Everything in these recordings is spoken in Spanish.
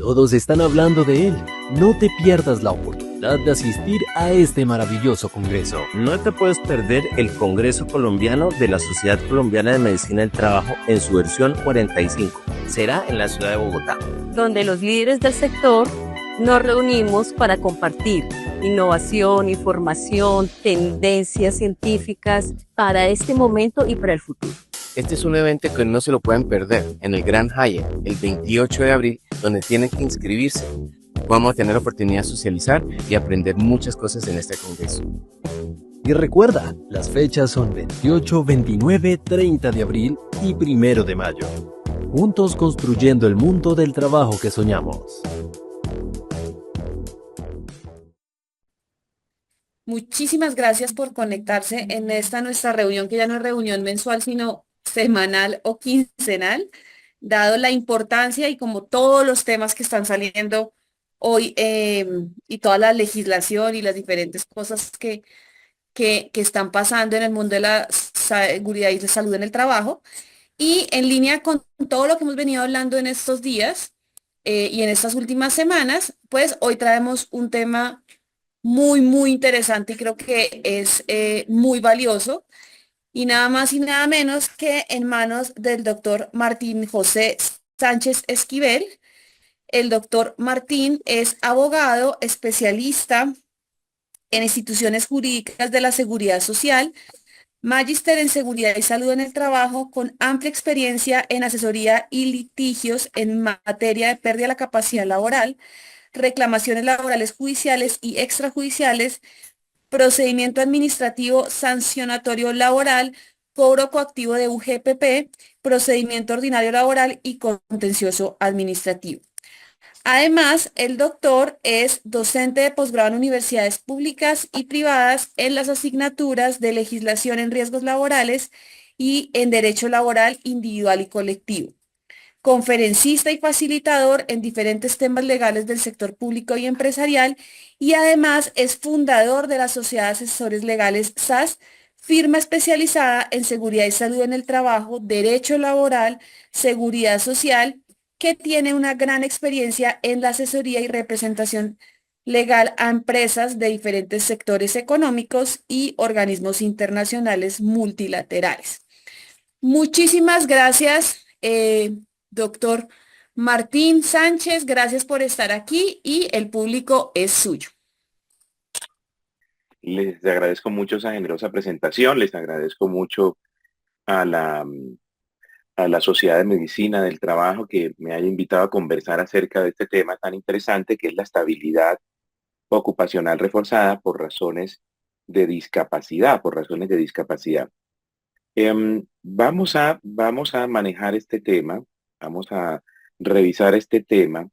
Todos están hablando de él. No te pierdas la oportunidad de asistir a este maravilloso congreso. No te puedes perder el Congreso Colombiano de la Sociedad Colombiana de Medicina del Trabajo en su versión 45. Será en la ciudad de Bogotá, donde los líderes del sector nos reunimos para compartir innovación, información, tendencias científicas para este momento y para el futuro. Este es un evento que no se lo pueden perder en el Grand Hyatt el 28 de abril, donde tienen que inscribirse. Vamos a tener la oportunidad de socializar y aprender muchas cosas en este congreso. Y recuerda, las fechas son 28, 29, 30 de abril y 1 de mayo. Juntos construyendo el mundo del trabajo que soñamos. Muchísimas gracias por conectarse en esta nuestra reunión, que ya no es reunión mensual, sino semanal o quincenal, dado la importancia y como todos los temas que están saliendo hoy y toda la legislación y las diferentes cosas que están pasando en el mundo de la seguridad y la salud en el trabajo. Y en línea con todo lo que hemos venido hablando en estos días y en estas últimas semanas, pues hoy traemos un tema muy interesante y creo que es muy valioso y nada más y nada menos que en manos del doctor Martín José Sánchez Esquivel. El doctor Martín es abogado especialista en instituciones jurídicas de la seguridad social, magíster en seguridad y salud en el trabajo, con amplia experiencia en asesoría y litigios en materia de pérdida de la capacidad laboral, reclamaciones laborales judiciales y extrajudiciales, procedimiento administrativo sancionatorio laboral, cobro coactivo de UGPP, procedimiento ordinario laboral y contencioso administrativo. Además, el doctor es docente de posgrado en universidades públicas y privadas en las asignaturas de legislación en riesgos laborales y en derecho laboral individual y colectivo. Conferencista y facilitador en diferentes temas legales del sector público y empresarial, y además es fundador de la Sociedad de Asesores Legales SAS, firma especializada en seguridad y salud en el trabajo, derecho laboral, seguridad social, que tiene una gran experiencia en la asesoría y representación legal a empresas de diferentes sectores económicos y organismos internacionales multilaterales. Muchísimas gracias, doctor Martín Sánchez, gracias por estar aquí y el público es suyo. Les agradezco mucho esa generosa presentación, les agradezco mucho a la Sociedad de Medicina del Trabajo que me haya invitado a conversar acerca de este tema tan interesante que es la estabilidad ocupacional reforzada por razones de discapacidad, Vamos a manejar este tema, vamos a revisar este tema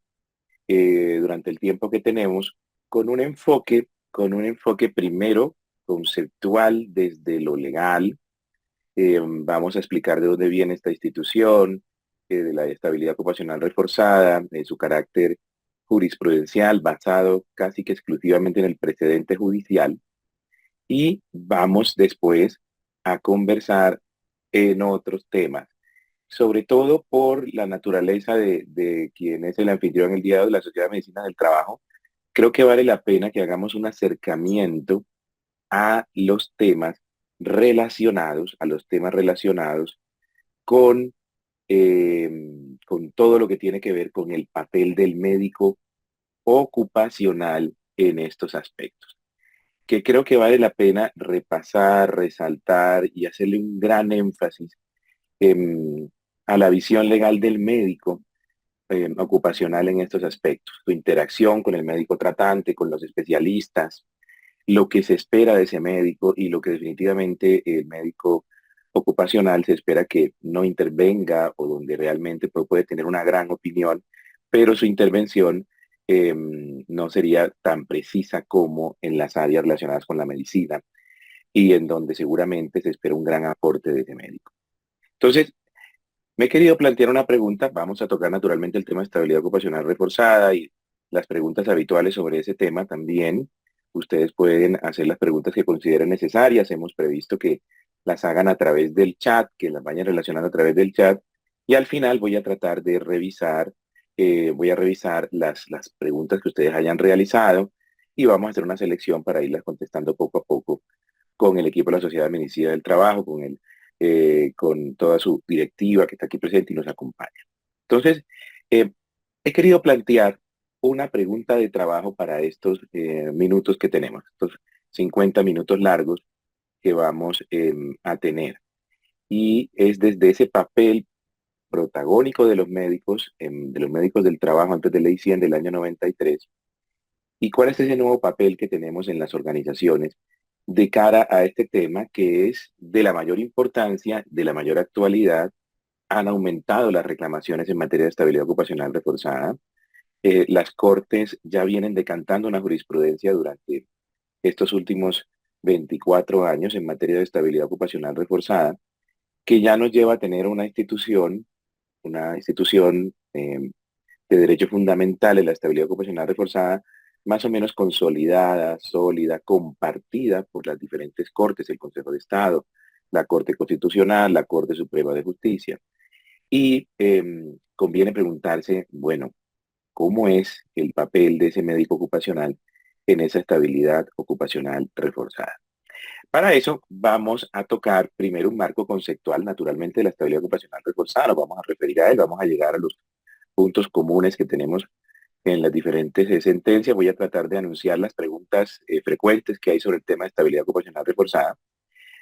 durante el tiempo que tenemos con un enfoque primero conceptual desde lo legal. Vamos a explicar de dónde viene esta institución, de la estabilidad ocupacional reforzada, de su carácter jurisprudencial basado casi que exclusivamente en el precedente judicial. Y vamos después a conversar en otros temas, sobre todo por la naturaleza de quien es el anfitrión el día de la Sociedad de Medicina del Trabajo. Creo que vale la pena que hagamos un acercamiento a los temas relacionados con, con todo lo que tiene que ver con el papel del médico ocupacional en estos aspectos, que creo que vale la pena repasar, resaltar y hacerle un gran énfasis a la visión legal del médico ocupacional en estos aspectos, su interacción con el médico tratante, con los especialistas, lo que se espera de ese médico y lo que definitivamente el médico ocupacional se espera que no intervenga o donde realmente puede tener una gran opinión, pero su intervención no sería tan precisa como en las áreas relacionadas con la medicina y en donde seguramente se espera un gran aporte de ese médico. Entonces, me he querido plantear una pregunta. Vamos a tocar naturalmente el tema de estabilidad ocupacional reforzada y las preguntas habituales sobre ese tema también. Ustedes pueden hacer las preguntas que consideren necesarias. Hemos previsto que las hagan a través del chat, que las vayan relacionando a través del chat. Y al final voy a tratar de revisar voy a revisar las preguntas que ustedes hayan realizado y vamos a hacer una selección para irlas contestando poco a poco con el equipo de la Sociedad de Medicina del Trabajo, con toda su directiva que está aquí presente y nos acompaña. Entonces, he querido plantear una pregunta de trabajo para estos minutos que tenemos, estos 50 minutos largos que vamos a tener. Y es desde ese papel protagónico de los médicos del trabajo antes de Ley 100 del año 93, y cuál es ese nuevo papel que tenemos en las organizaciones de cara a este tema que es de la mayor importancia, de la mayor actualidad. Han aumentado las reclamaciones en materia de estabilidad ocupacional reforzada. Las cortes ya vienen decantando una jurisprudencia durante estos últimos 24 años en materia de estabilidad ocupacional reforzada, que ya nos lleva a tener una institución de derecho fundamental en la estabilidad ocupacional reforzada, más o menos consolidada, sólida, compartida por las diferentes cortes, el Consejo de Estado, la Corte Constitucional, la Corte Suprema de Justicia. Y conviene preguntarse, bueno, ¿cómo es el papel de ese médico ocupacional en esa estabilidad ocupacional reforzada? Para eso vamos a tocar primero un marco conceptual, naturalmente, de la estabilidad ocupacional reforzada. Nos vamos a referir a él, vamos a llegar a los puntos comunes que tenemos en las diferentes sentencias. Voy a tratar de anunciar las preguntas frecuentes que hay sobre el tema de estabilidad ocupacional reforzada.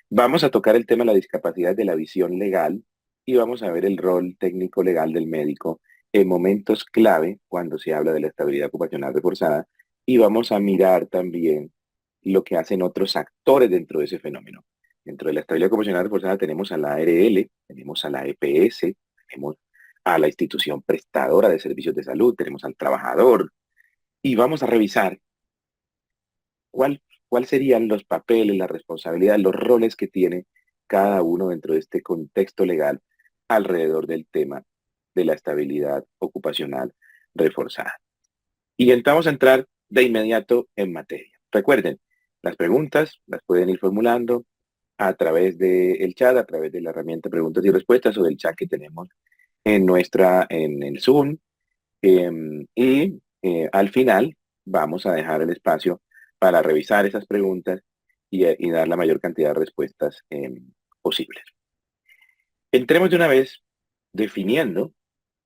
Vamos a tocar el tema de la discapacidad de la visión legal y vamos a ver el rol técnico legal del médico en momentos clave cuando se habla de la estabilidad ocupacional reforzada, y vamos a mirar también lo que hacen otros actores dentro de ese fenómeno. Dentro de la estabilidad ocupacional reforzada tenemos a la ARL, tenemos a la EPS, tenemos a la institución prestadora de servicios de salud, tenemos al trabajador, y vamos a revisar cuál serían los papeles, la responsabilidad, los roles que tiene cada uno dentro de este contexto legal alrededor del tema de la estabilidad ocupacional reforzada. Y entramos a entrar de inmediato en materia. Recuerden, las preguntas las pueden ir formulando a través del chat, a través de la herramienta preguntas y respuestas o del chat que tenemos en el Zoom. Al final vamos a dejar el espacio para revisar esas preguntas y dar la mayor cantidad de respuestas posibles. Entremos de una vez definiendo,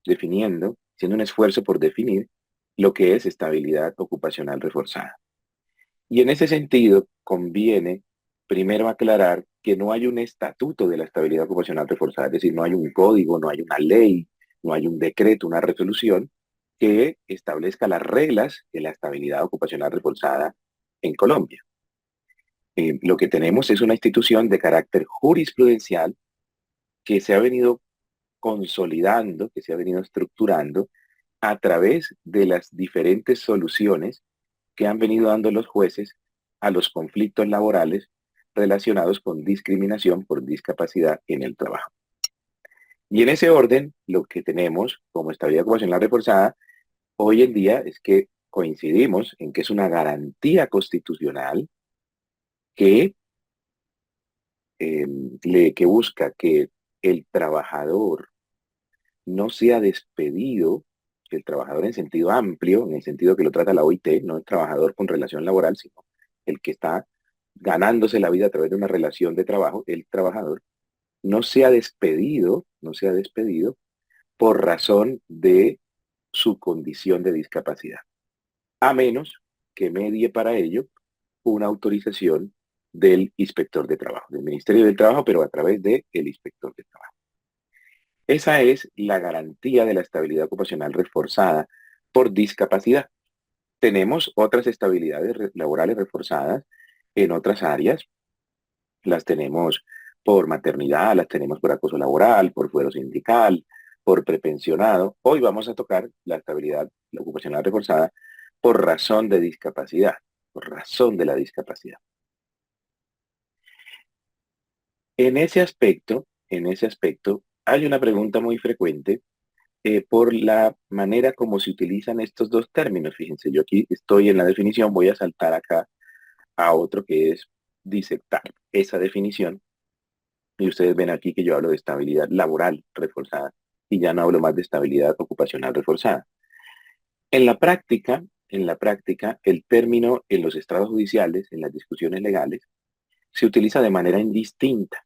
haciendo un esfuerzo por definir lo que es estabilidad ocupacional reforzada. Y en ese sentido, conviene primero aclarar que no hay un estatuto de la estabilidad ocupacional reforzada, es decir, no hay un código, no hay una ley, no hay un decreto, una resolución que establezca las reglas de la estabilidad ocupacional reforzada en Colombia. Lo que tenemos es una institución de carácter jurisprudencial que se ha venido consolidando, que se ha venido estructurando a través de las diferentes soluciones que han venido dando los jueces a los conflictos laborales relacionados con discriminación por discapacidad en el trabajo. Y en ese orden, lo que tenemos como estabilidad ocupacional reforzada hoy en día es que coincidimos en que es una garantía constitucional que, que busca que el trabajador no sea despedido, el trabajador en sentido amplio, en el sentido que lo trata la OIT, no el trabajador con relación laboral, sino el que está ganándose la vida a través de una relación de trabajo, el trabajador, no sea despedido por razón de su condición de discapacidad, a menos que medie para ello una autorización del inspector de trabajo, del Ministerio del Trabajo, pero a través del inspector de trabajo. Esa es la garantía de la estabilidad ocupacional reforzada por discapacidad. Tenemos otras estabilidades laborales reforzadas en otras áreas. Las tenemos por maternidad, las tenemos por acoso laboral, por fuero sindical, por prepensionado. Hoy vamos a tocar la estabilidad ocupacional reforzada por razón de discapacidad, por razón de la discapacidad. En ese aspecto, hay una pregunta muy frecuente por la manera como se utilizan estos dos términos. Fíjense, yo aquí estoy en la definición, voy a saltar acá a otro que es disectar esa definición. Y ustedes ven aquí que yo hablo de estabilidad laboral reforzada y ya no hablo más de estabilidad ocupacional reforzada. En la práctica, el término en los estrados judiciales, en las discusiones legales, se utiliza de manera indistinta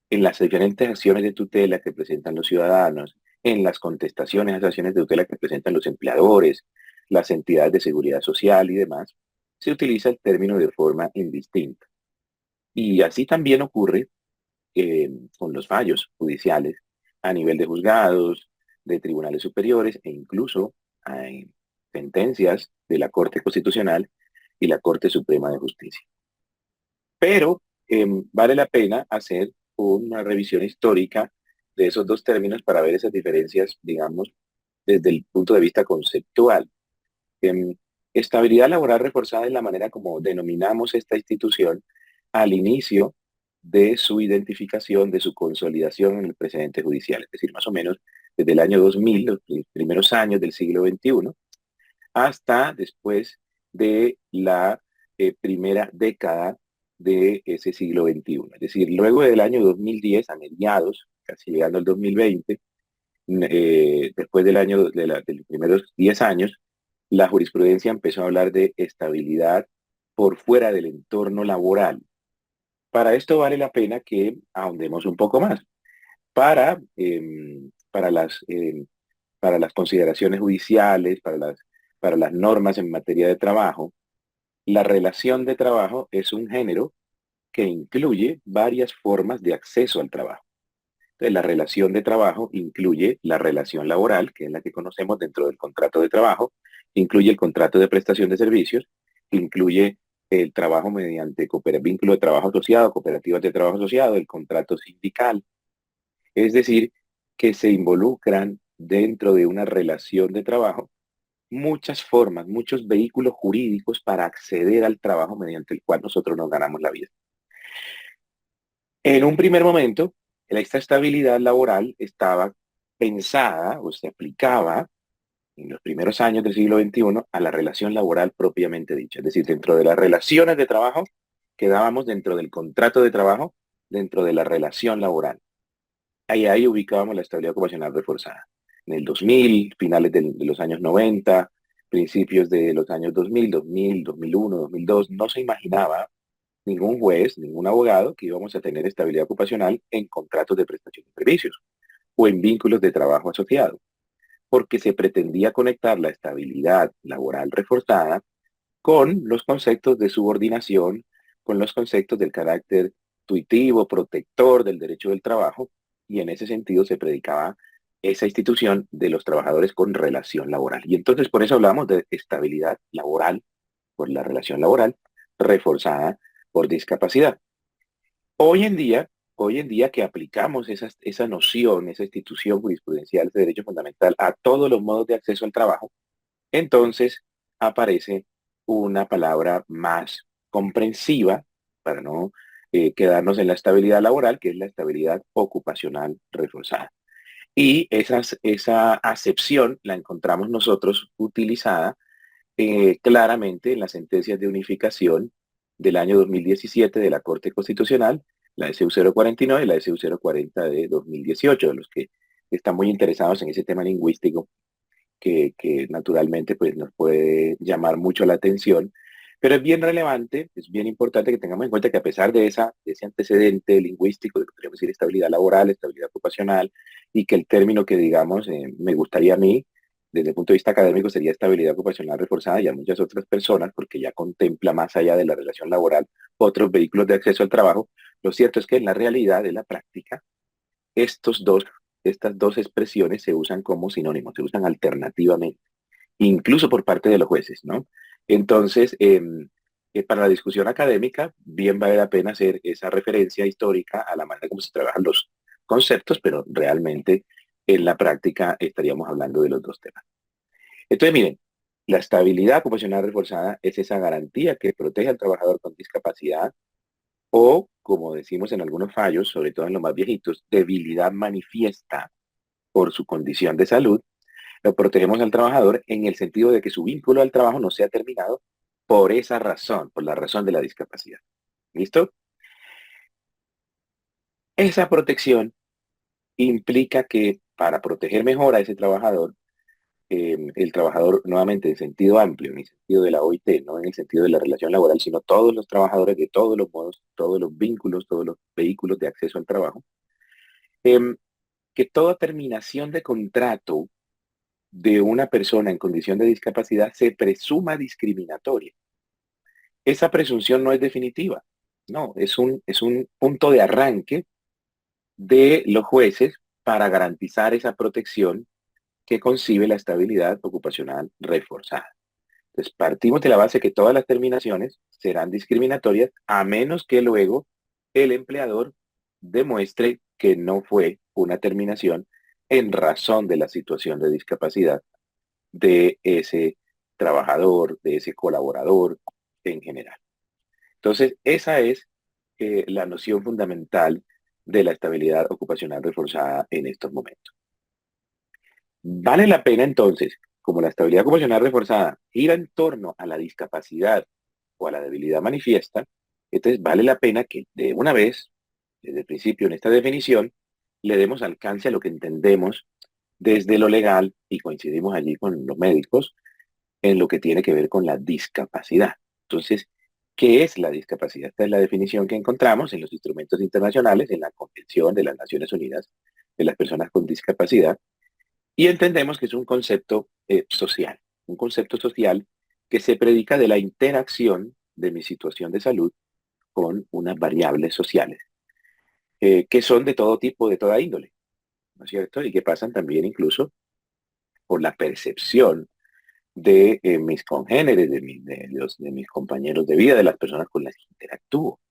en las diferentes acciones de tutela que presentan los ciudadanos, en las contestaciones a esas acciones de tutela que presentan los empleadores, las entidades de seguridad social y demás, se utiliza el término de forma indistinta. Y así también ocurre con los fallos judiciales a nivel de juzgados, de tribunales superiores e incluso hay sentencias de la Corte Constitucional y la Corte Suprema de Justicia. Pero vale la pena hacer una revisión histórica de esos dos términos para ver esas diferencias, digamos, desde el punto de vista conceptual. Em, Estabilidad laboral reforzada es la manera como denominamos esta institución al inicio de su identificación, de su consolidación en el precedente judicial, es decir, más o menos desde el año 2000, los primeros años del siglo XXI, hasta después de la primera década de ese siglo XXI. Es decir, luego del año 2010, a mediados, casi llegando al 2020, después del año de los primeros 10 años, la jurisprudencia empezó a hablar de estabilidad por fuera del entorno laboral. Para esto vale la pena que ahondemos un poco más. Para, em, para las, em, para las consideraciones judiciales, para las normas en materia de trabajo, la relación de trabajo es un género que incluye varias formas de acceso al trabajo. Entonces, la relación de trabajo incluye la relación laboral, que es la que conocemos dentro del contrato de trabajo, incluye el contrato de prestación de servicios, incluye el trabajo mediante vínculo de trabajo asociado, cooperativas de trabajo asociado, el contrato sindical. Es decir, que se involucran dentro de una relación de trabajo muchas formas, muchos vehículos jurídicos para acceder al trabajo mediante el cual nosotros nos ganamos la vida. En un primer momento, esta estabilidad laboral estaba pensada o se aplicaba en los primeros años del siglo XXI a la relación laboral propiamente dicha. Es decir, dentro de las relaciones de trabajo, quedábamos dentro del contrato de trabajo, dentro de la relación laboral. Ahí ubicábamos la estabilidad ocupacional reforzada. En el 2000, finales de los años 90, principios de los años 2000, 2001, 2002, no se imaginaba ningún juez, ningún abogado que íbamos a tener estabilidad ocupacional en contratos de prestación de servicios o en vínculos de trabajo asociado, porque se pretendía conectar la estabilidad laboral reforzada con los conceptos de subordinación, con los conceptos del carácter tuitivo, protector del derecho del trabajo, y en ese sentido se predicaba esa institución de los trabajadores con relación laboral. Y entonces por eso hablamos de estabilidad laboral, por la relación laboral reforzada por discapacidad. Hoy en día que aplicamos esa noción, esa institución jurisprudencial de derecho fundamental a todos los modos de acceso al trabajo, entonces aparece una palabra más comprensiva para no quedarnos en la estabilidad laboral, que es la estabilidad ocupacional reforzada. Y esa acepción la encontramos nosotros utilizada claramente en las sentencias de unificación del año 2017 de la Corte Constitucional, la SU 049 y la SU 040 de 2018, de los que están muy interesados en ese tema lingüístico que naturalmente pues, nos puede llamar mucho la atención, pero es bien relevante, es bien importante que tengamos en cuenta que a pesar de ese antecedente lingüístico, de que podríamos decir estabilidad laboral, estabilidad ocupacional, y que el término que digamos me gustaría a mí, desde el punto de vista académico, sería estabilidad ocupacional reforzada y a muchas otras personas, porque ya contempla más allá de la relación laboral otros vehículos de acceso al trabajo, lo cierto es que en la realidad, en la práctica, estas dos expresiones se usan como sinónimos, se usan alternativamente, incluso por parte de los jueces, ¿no? Entonces, para la discusión académica, bien vale la pena hacer esa referencia histórica a la manera como se trabajan los conceptos, pero realmente en la práctica estaríamos hablando de los dos temas. Entonces, miren, la estabilidad ocupacional reforzada es esa garantía que protege al trabajador con discapacidad o, como decimos en algunos fallos, sobre todo en los más viejitos, debilidad manifiesta por su condición de salud. Lo protegemos al trabajador en el sentido de que su vínculo al trabajo no sea terminado por esa razón, por la razón de la discapacidad. ¿Listo? Esa protección implica que para proteger mejor a ese trabajador, el trabajador, nuevamente en sentido amplio, en el sentido de la OIT, no en el sentido de la relación laboral, sino todos los trabajadores de todos los modos, todos los vínculos, todos los vehículos de acceso al trabajo, em, que toda terminación de contrato de una persona en condición de discapacidad se presuma discriminatoria. Esa presunción no es definitiva, no, es un punto de arranque de los jueces para garantizar esa protección que concibe la estabilidad ocupacional reforzada. Entonces, partimos de la base que todas las terminaciones serán discriminatorias a menos que luego el empleador demuestre que no fue una terminación en razón de la situación de discapacidad de ese trabajador, de ese colaborador en general. Entonces, esa es la noción fundamental de la estabilidad ocupacional reforzada en estos momentos. Vale la pena entonces, como la estabilidad ocupacional reforzada gira en torno a la discapacidad o a la debilidad manifiesta, entonces vale la pena que de una vez, desde el principio en esta definición, le demos alcance a lo que entendemos desde lo legal y coincidimos allí con los médicos en lo que tiene que ver con la discapacidad. Entonces, ¿qué es la discapacidad? Esta es la definición que encontramos en los instrumentos internacionales, en la Convención de las Naciones Unidas de las Personas con Discapacidad, y entendemos que es un concepto social que se predica de la interacción de mi situación de salud con unas variables sociales, que son de todo tipo, de toda índole, ¿no es cierto? Y que pasan también incluso por la percepción de mis congéneres, de mis compañeros de vida, de las personas con las que interactúo,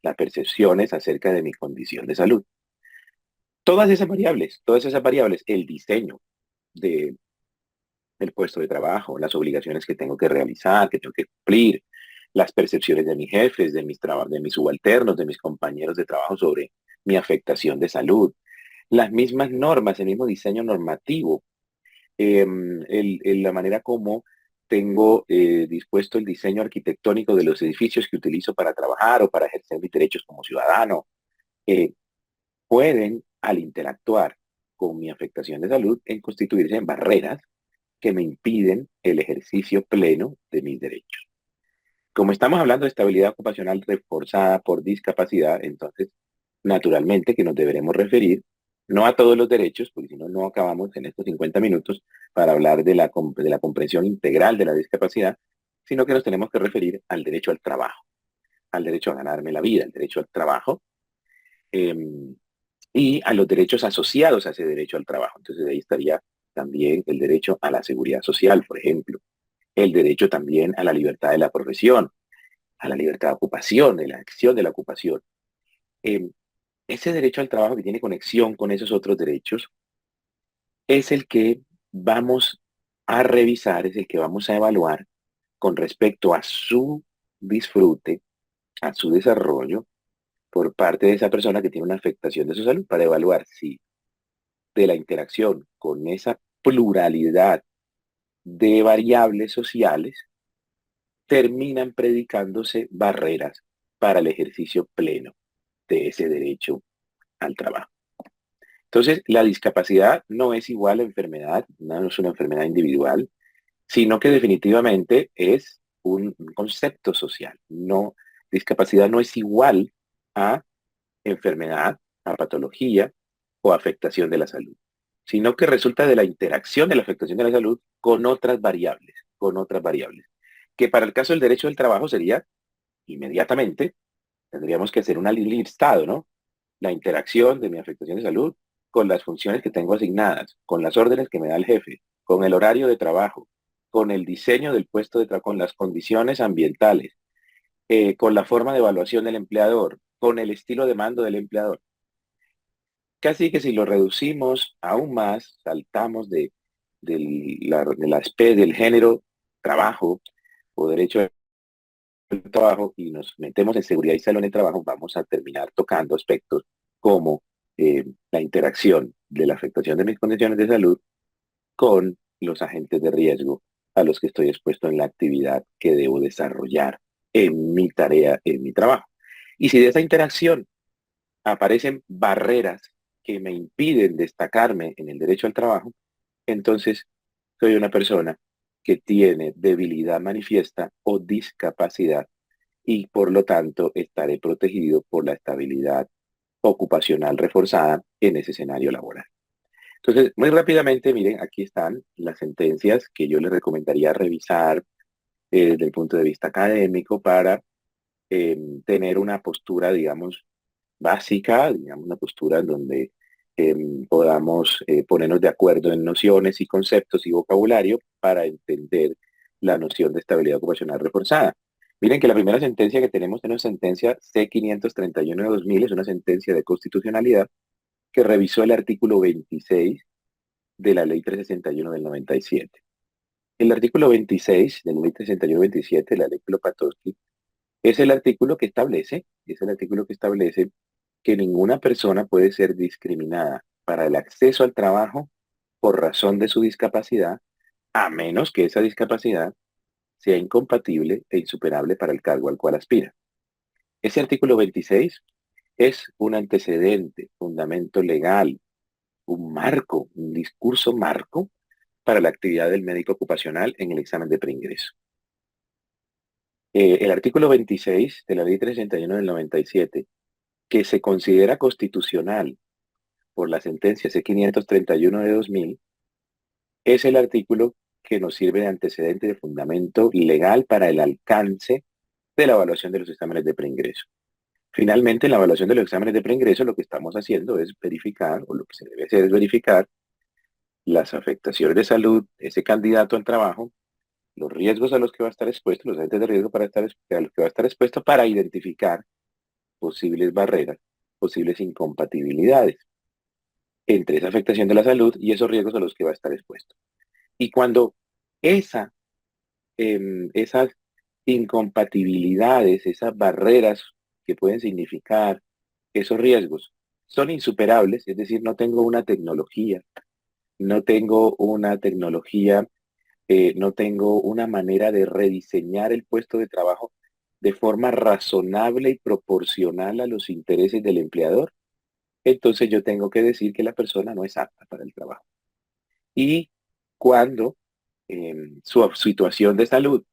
las percepciones acerca de mi condición de salud. Todas esas variables, el diseño de, del puesto de trabajo, las obligaciones que tengo que realizar, que tengo que cumplir, las percepciones de mis jefes, de mis subalternos, de mis compañeros de trabajo sobre mi afectación de salud, las mismas normas, el mismo diseño normativo, la manera como tengo dispuesto el diseño arquitectónico de los edificios que utilizo para trabajar o para ejercer mis derechos como ciudadano, eh, pueden, al interactuar con mi afectación de salud, en constituirse en barreras que me impiden el ejercicio pleno de mis derechos. Como estamos hablando de estabilidad ocupacional reforzada por discapacidad, entonces, naturalmente que nos deberemos referir no a todos los derechos, porque si no, no acabamos en estos 50 minutos para hablar de la comprensión integral de la discapacidad, sino que nos tenemos que referir al derecho al trabajo, al derecho a ganarme la vida, al derecho al trabajo, eh, y a los derechos asociados a ese derecho al trabajo. Entonces, ahí estaría también el derecho a la seguridad social, por ejemplo, el derecho también a la libertad de la profesión, a la libertad de ocupación, de la acción de la ocupación. Eh, Ese derecho al trabajo que tiene conexión con esos otros derechos es el que vamos a revisar, es el que vamos a evaluar con respecto a su disfrute, a su desarrollo por parte de esa persona que tiene una afectación de su salud, para evaluar si de la interacción con esa pluralidad de variables sociales terminan predicándose barreras para el ejercicio pleno de ese derecho al trabajo. Entonces, la discapacidad no es igual a enfermedad, no es una enfermedad individual, sino que definitivamente es un concepto social. No, discapacidad no es igual a enfermedad, a patología o afectación de la salud, sino que resulta de la interacción de la afectación de la salud con otras variables, que para el caso del derecho del trabajo sería inmediatamente, tendríamos que hacer un listado, ¿no? La interacción de mi afectación de salud con las funciones que tengo asignadas, con las órdenes que me da el jefe, con el horario de trabajo, con el diseño del puesto de trabajo, con las condiciones ambientales, con la forma de evaluación del empleador, con el estilo de mando del empleador. Casi que si lo reducimos aún más, saltamos del género trabajo o derecho al trabajo y nos metemos en seguridad y salud en el trabajo, vamos a terminar tocando aspectos como la interacción de la afectación de mis condiciones de salud con los agentes de riesgo a los que estoy expuesto en la actividad que debo desarrollar en mi tarea, en mi trabajo. Y si de esa interacción aparecen barreras que me impiden destacarme en el derecho al trabajo, entonces soy una persona que tiene debilidad manifiesta o discapacidad y por lo tanto estaré protegido por la estabilidad ocupacional reforzada en ese escenario laboral. Entonces, muy rápidamente, miren, aquí están las sentencias que yo les recomendaría revisar desde el punto de vista académico para tener una postura, digamos, básica, digamos, una postura en donde podamos ponernos de acuerdo en nociones y conceptos y vocabulario para entender la noción de estabilidad ocupacional reforzada. Miren que la primera sentencia que tenemos es una sentencia C-531 de 2000, es una sentencia de constitucionalidad que revisó el artículo 26 de la Ley 361 del 97. El artículo 26 de la Ley 361-27, la Ley Klopatowski, es el artículo que establece, que ninguna persona puede ser discriminada para el acceso al trabajo por razón de su discapacidad, a menos que esa discapacidad sea incompatible e insuperable para el cargo al cual aspira. Ese artículo 26 es un antecedente, fundamento legal, un marco, un discurso marco para la actividad del médico ocupacional en el examen de preingreso. El artículo 26 de la Ley 361 del 97, que se considera constitucional por la sentencia C-531 de 2000, es el artículo que nos sirve de antecedente de fundamento legal para el alcance de la evaluación de los exámenes de preingreso. Finalmente, en la evaluación de los exámenes de preingreso, lo que estamos haciendo es verificar, o lo que se debe hacer es verificar las afectaciones de salud de ese candidato al trabajo, los riesgos a los que va a estar expuesto, los agentes de riesgo a los que va a estar expuesto para identificar posibles barreras, posibles incompatibilidades entre esa afectación de la salud y esos riesgos a los que va a estar expuesto. Y cuando esas incompatibilidades, esas barreras que pueden significar esos riesgos son insuperables, es decir, no tengo una tecnología, no tengo una manera de rediseñar el puesto de trabajo de forma razonable y proporcional a los intereses del empleador, entonces yo tengo que decir que la persona no es apta para el trabajo. Y cuando su situación de salud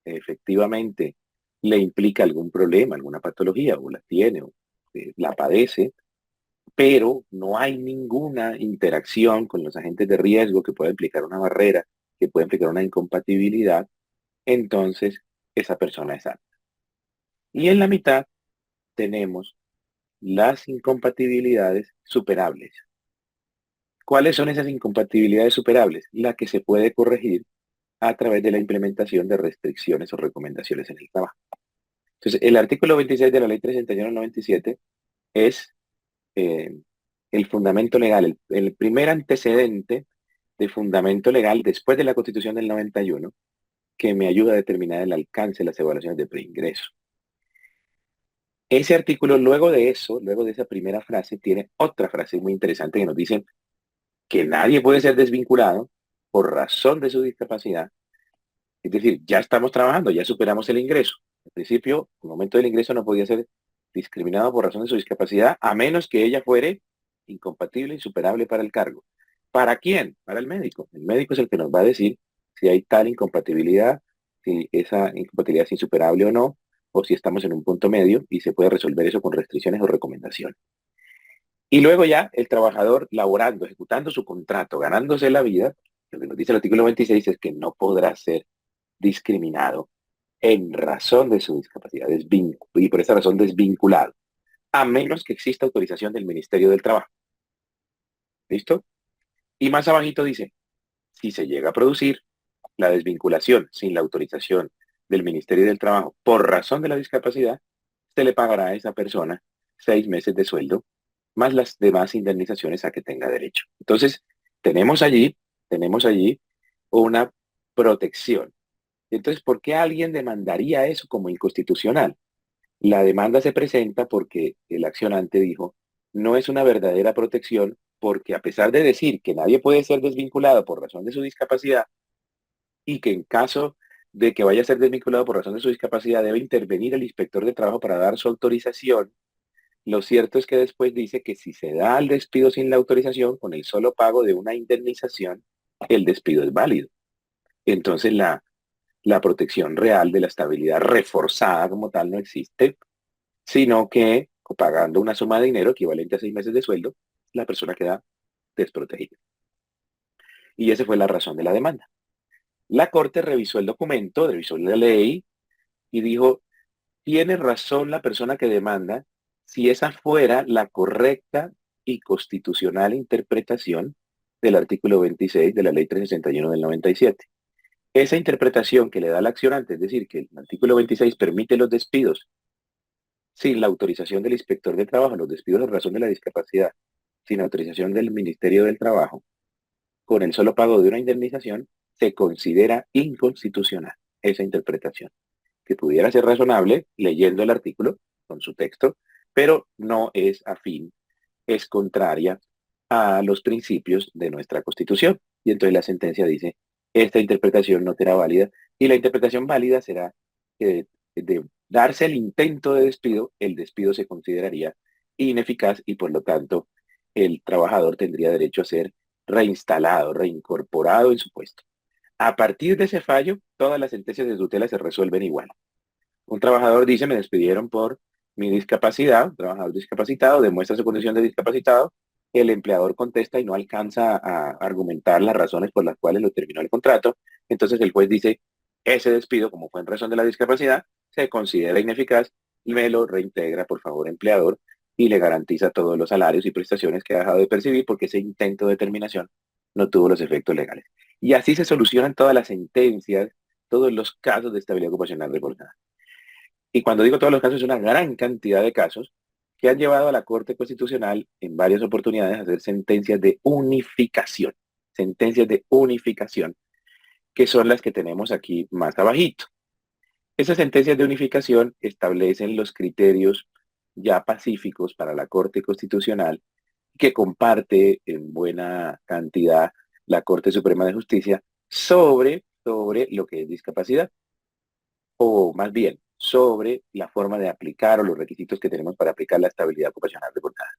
efectivamente le implica algún problema, alguna patología, o la tiene, o la padece, pero no hay ninguna interacción con los agentes de riesgo que pueda implicar una barrera, que pueda implicar una incompatibilidad, entonces esa persona es apta. Y en la mitad tenemos las incompatibilidades superables. ¿Cuáles son esas incompatibilidades superables? La que se puede corregir a través de la implementación de restricciones o recomendaciones en el trabajo. Entonces, el artículo 26 de la Ley 361-97 es el fundamento legal, el primer antecedente de fundamento legal después de la Constitución del 91 que me ayuda a determinar el alcance de las evaluaciones de preingreso. Ese artículo, luego de esa primera frase, tiene otra frase muy interesante que nos dice que nadie puede ser desvinculado por razón de su discapacidad. Es decir, ya estamos trabajando, ya superamos el ingreso. Al principio, el momento del ingreso no podía ser discriminado por razón de su discapacidad, a menos que ella fuere incompatible, insuperable para el cargo. ¿Para quién? Para el médico. El médico es el que nos va a decir si hay tal incompatibilidad, si esa incompatibilidad es insuperable o no, o si estamos en un punto medio y se puede resolver eso con restricciones o recomendaciones. Y luego ya el trabajador laborando, ejecutando su contrato, ganándose la vida, lo que nos dice el artículo 26 es que no podrá ser discriminado en razón de su discapacidad y por esa razón desvinculado, a menos que exista autorización del Ministerio del Trabajo. ¿Listo? Y más abajito dice, si se llega a producir la desvinculación sin la autorización del Ministerio del Trabajo por razón de la discapacidad, se le pagará a esa persona 6 meses de sueldo más las demás indemnizaciones a que tenga derecho. Entonces, tenemos allí una protección. Entonces, ¿por qué alguien demandaría eso como inconstitucional? La demanda se presenta porque el accionante dijo, no es una verdadera protección porque a pesar de decir que nadie puede ser desvinculado por razón de su discapacidad y que en caso de que vaya a ser desvinculado por razón de su discapacidad debe intervenir el inspector de trabajo para dar su autorización, lo cierto es que después dice que si se da el despido sin la autorización, con el solo pago de una indemnización, el despido es válido. entonces la protección real de la estabilidad reforzada como tal no existe, sino que pagando una suma de dinero equivalente a 6 meses de sueldo, la persona queda desprotegida. Y esa fue la razón de la demanda. La Corte revisó el documento, revisó la ley y dijo, tiene razón la persona que demanda si esa fuera la correcta y constitucional interpretación del artículo 26 de la Ley 361 del 97. Esa interpretación que le da la accionante, es decir, que el artículo 26 permite los despidos sin la autorización del inspector de trabajo, los despidos en razón de la discapacidad, sin autorización del Ministerio del Trabajo, con el solo pago de una indemnización, se considera inconstitucional esa interpretación, que pudiera ser razonable leyendo el artículo con su texto, pero no es afín, es contraria a los principios de nuestra Constitución. Y entonces la sentencia dice, esta interpretación no será válida, y la interpretación válida será que de darse el intento de despido, el despido se consideraría ineficaz y por lo tanto el trabajador tendría derecho a ser reinstalado, reincorporado en su puesto. A partir de ese fallo, todas las sentencias de tutela se resuelven igual. Un trabajador dice, me despidieron por mi discapacidad, un trabajador discapacitado demuestra su condición de discapacitado, el empleador contesta y no alcanza a argumentar las razones por las cuales lo terminó el contrato, entonces el juez dice, ese despido, como fue en razón de la discapacidad, se considera ineficaz, me lo reintegra, por favor, empleador, y le garantiza todos los salarios y prestaciones que ha dejado de percibir porque ese intento de terminación no tuvo los efectos legales. Y así se solucionan todas las sentencias, todos los casos de estabilidad ocupacional reportada. Y cuando digo todos los casos, es una gran cantidad de casos que han llevado a la Corte Constitucional en varias oportunidades a hacer sentencias de unificación, que son las que tenemos aquí más abajito. Esas sentencias de unificación establecen los criterios ya pacíficos para la Corte Constitucional que comparte en buena cantidad la Corte Suprema de Justicia sobre lo que es discapacidad, o más bien sobre la forma de aplicar o los requisitos que tenemos para aplicar la estabilidad ocupacional reportada.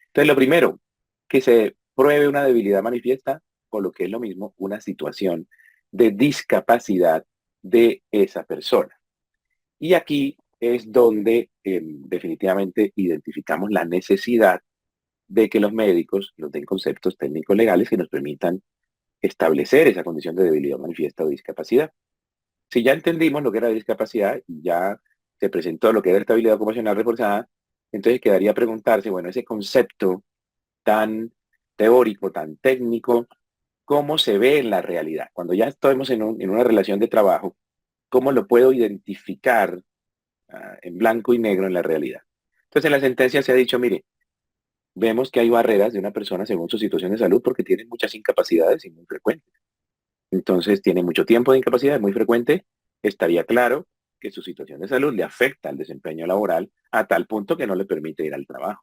Entonces, lo primero, que se pruebe una debilidad manifiesta o lo que es lo mismo, una situación de discapacidad de esa persona. Y aquí es donde definitivamente identificamos la necesidad de que los médicos nos den conceptos técnicos legales que nos permitan establecer esa condición de debilidad manifiesta o discapacidad. Si ya entendimos lo que era discapacidad y ya se presentó lo que era estabilidad ocupacional reforzada, entonces quedaría preguntarse, bueno, ese concepto tan teórico, tan técnico, ¿cómo se ve en la realidad? Cuando ya estamos en una relación de trabajo, ¿cómo lo puedo identificar en blanco y negro en la realidad? Entonces en la sentencia se ha dicho, mire, vemos que hay barreras de una persona según su situación de salud porque tiene muchas incapacidades y muy frecuentes. Entonces tiene mucho tiempo de incapacidad, es muy frecuente, estaría claro que su situación de salud le afecta al desempeño laboral a tal punto que no le permite ir al trabajo.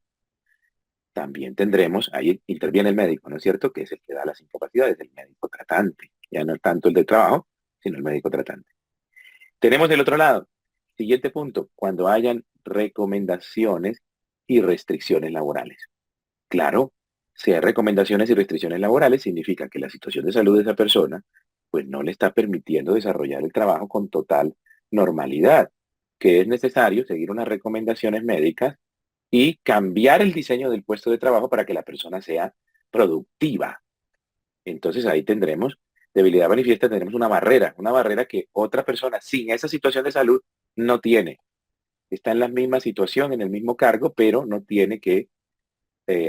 También tendremos, ahí interviene el médico, ¿no es cierto? Que es el que da las incapacidades, el médico tratante, ya no tanto el de trabajo, sino el médico tratante. Tenemos del otro lado, siguiente punto, cuando hayan recomendaciones y restricciones laborales. Claro, si hay recomendaciones y restricciones laborales, significa que la situación de salud de esa persona, pues no le está permitiendo desarrollar el trabajo con total normalidad, que es necesario seguir unas recomendaciones médicas y cambiar el diseño del puesto de trabajo para que la persona sea productiva. Entonces ahí tendremos debilidad manifiesta, tendremos una barrera que otra persona sin esa situación de salud no tiene. Está en la misma situación, en el mismo cargo, pero no tiene que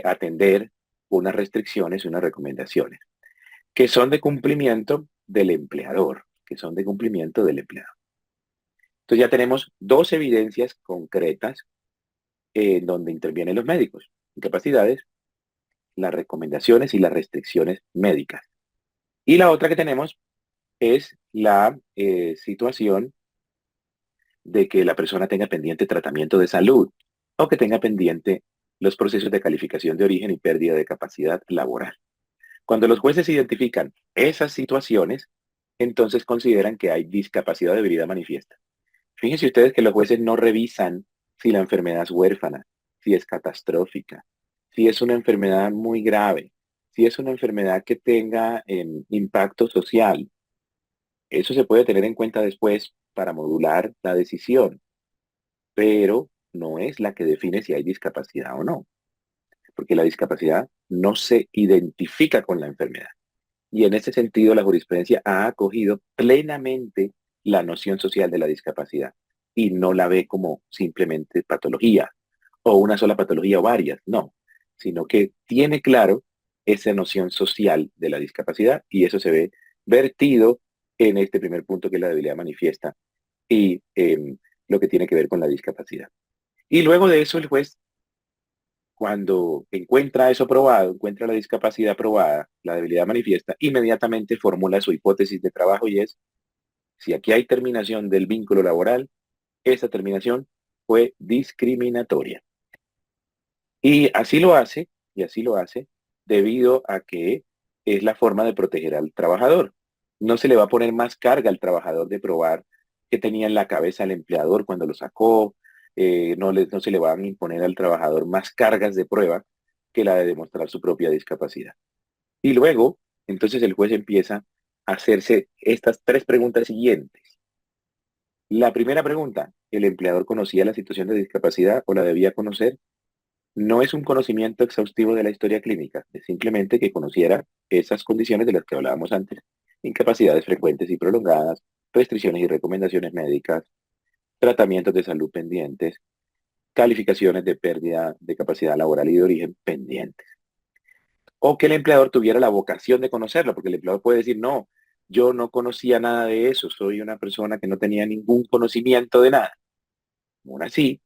atender unas restricciones y unas recomendaciones que son de cumplimiento del empleador, que son de cumplimiento del empleador. Entonces ya tenemos dos evidencias concretas en donde intervienen los médicos, incapacidades, las recomendaciones y las restricciones médicas. Y la otra que tenemos es la situación de que la persona tenga pendiente tratamiento de salud o que tenga pendiente los procesos de calificación de origen y pérdida de capacidad laboral. Cuando los jueces identifican esas situaciones, entonces consideran que hay discapacidad o debilidad manifiesta. Fíjense ustedes que los jueces no revisan si la enfermedad es huérfana, si es catastrófica, si es una enfermedad muy grave, si es una enfermedad que tenga impacto social. Eso se puede tener en cuenta después para modular la decisión, pero no es la que define si hay discapacidad o no, porque la discapacidad no se identifica con la enfermedad. Y en ese sentido, la jurisprudencia ha acogido plenamente la noción social de la discapacidad y no la ve como simplemente patología o una sola patología o varias, no, sino que tiene claro esa noción social de la discapacidad y eso se ve vertido en este primer punto que es la debilidad manifiesta y lo que tiene que ver con la discapacidad. Y luego de eso el juez, cuando encuentra eso probado, encuentra la discapacidad probada, la debilidad manifiesta, inmediatamente formula su hipótesis de trabajo y es, si aquí hay terminación del vínculo laboral, esa terminación fue discriminatoria. Y así lo hace debido a que es la forma de proteger al trabajador. No se le va a poner más carga al trabajador de probar que tenía en la cabeza el empleador cuando lo sacó. No se le van a imponer al trabajador más cargas de prueba que la de demostrar su propia discapacidad. Y luego, entonces el juez empieza a hacerse estas tres preguntas siguientes. La primera pregunta, ¿el empleador conocía la situación de discapacidad o la debía conocer? No es un conocimiento exhaustivo de la historia clínica, es simplemente que conociera esas condiciones de las que hablábamos antes, incapacidades frecuentes y prolongadas, restricciones y recomendaciones médicas, tratamientos de salud pendientes, calificaciones de pérdida de capacidad laboral y de origen pendientes. O que el empleador tuviera la vocación de conocerlo, porque el empleador puede decir, no, yo no conocía nada de eso, soy una persona que no tenía ningún conocimiento de nada. Aún así,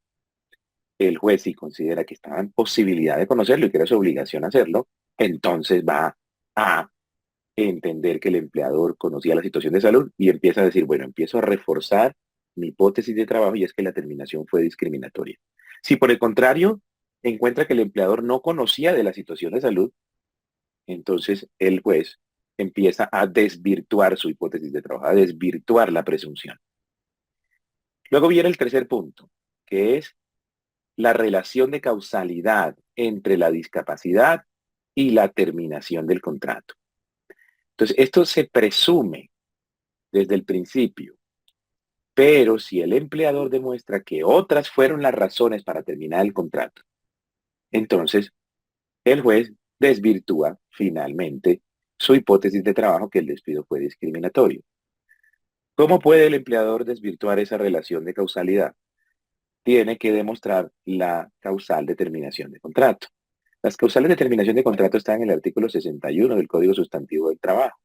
el juez si considera que estaba en posibilidad de conocerlo y que era su obligación hacerlo, entonces va a entender que el empleador conocía la situación de salud y empieza a decir, bueno, empiezo a reforzar mi hipótesis de trabajo y es que la terminación fue discriminatoria. Si por el contrario encuentra que el empleador no conocía de la situación de salud, entonces el juez empieza a desvirtuar su hipótesis de trabajo, a desvirtuar la presunción. Luego viene el tercer punto, que es la relación de causalidad entre la discapacidad y la terminación del contrato. Entonces, esto se presume desde el principio, pero si el empleador demuestra que otras fueron las razones para terminar el contrato, entonces el juez desvirtúa finalmente su hipótesis de trabajo que el despido fue discriminatorio. ¿Cómo puede el empleador desvirtuar esa relación de causalidad? Tiene que demostrar la causal de terminación de contrato. Las causales de terminación de contrato están en el artículo 61 del Código Sustantivo del Trabajo.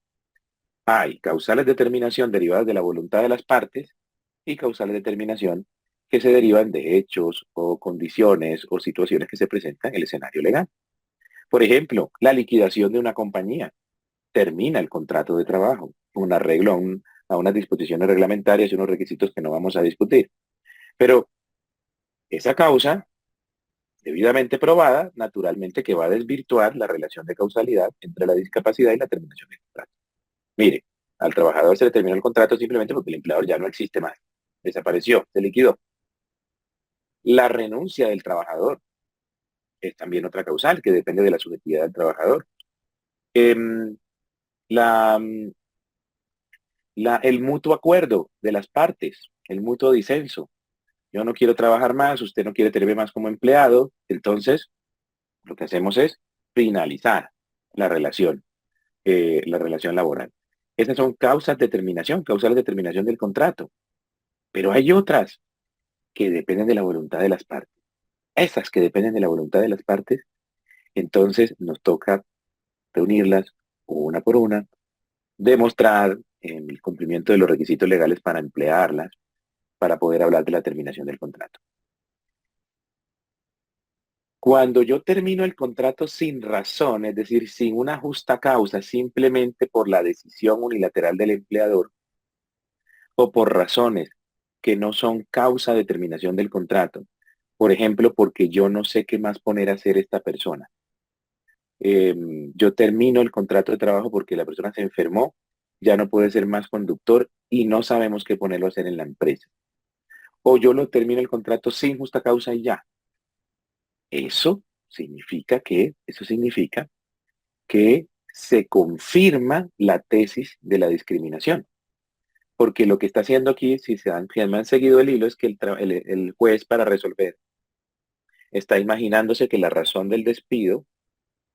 Hay causales de terminación derivadas de la voluntad de las partes y causales de terminación que se derivan de hechos o condiciones o situaciones que se presentan en el escenario legal. Por ejemplo, la liquidación de una compañía termina el contrato de trabajo, un arreglo a unas disposiciones reglamentarias y unos requisitos que no vamos a discutir. Pero esa causa debidamente probada, naturalmente que va a desvirtuar la relación de causalidad entre la discapacidad y la terminación del contrato. Mire, al trabajador se le terminó el contrato simplemente porque el empleador ya no existe más. Desapareció, se liquidó. La renuncia del trabajador es también otra causal que depende de la subjetividad del trabajador. Em, la, el mutuo acuerdo de las partes, el mutuo disenso. Yo no quiero trabajar más, usted no quiere tenerme más como empleado, entonces lo que hacemos es finalizar la relación laboral. Esas son causas de terminación, causales de terminación del contrato. Pero hay otras que dependen de la voluntad de las partes. Esas que dependen de la voluntad de las partes, entonces nos toca reunirlas una por una, demostrar el cumplimiento de los requisitos legales para emplearlas, para poder hablar de la terminación del contrato. Cuando yo termino el contrato sin razón, es decir, sin una justa causa, simplemente por la decisión unilateral del empleador o por razones que no son causa de terminación del contrato, por ejemplo, porque yo no sé qué más poner a hacer esta persona. Yo termino el contrato de trabajo porque la persona se enfermó, ya no puede ser más conductor y no sabemos qué ponerlo a hacer en la empresa. O yo lo termino el contrato sin justa causa y ya. Eso significa que se confirma la tesis de la discriminación. porque lo que está haciendo aquí, si me han seguido el hilo, es que el juez para resolver está imaginándose que la razón del despido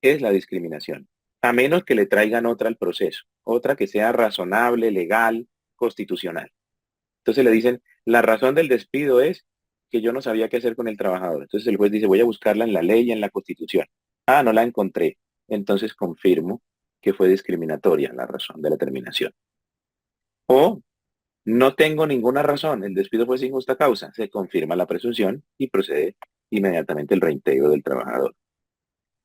es la discriminación, a menos que le traigan otra al proceso, otra que sea razonable, legal, constitucional. Entonces le dicen, la razón del despido es que yo no sabía qué hacer con el trabajador. Entonces el juez dice, voy a buscarla en la ley y en la constitución. Ah, no la encontré. Entonces confirmo que fue discriminatoria la razón de la terminación. O no tengo ninguna razón, el despido fue sin justa causa. Se confirma la presunción y procede inmediatamente el reintegro del trabajador.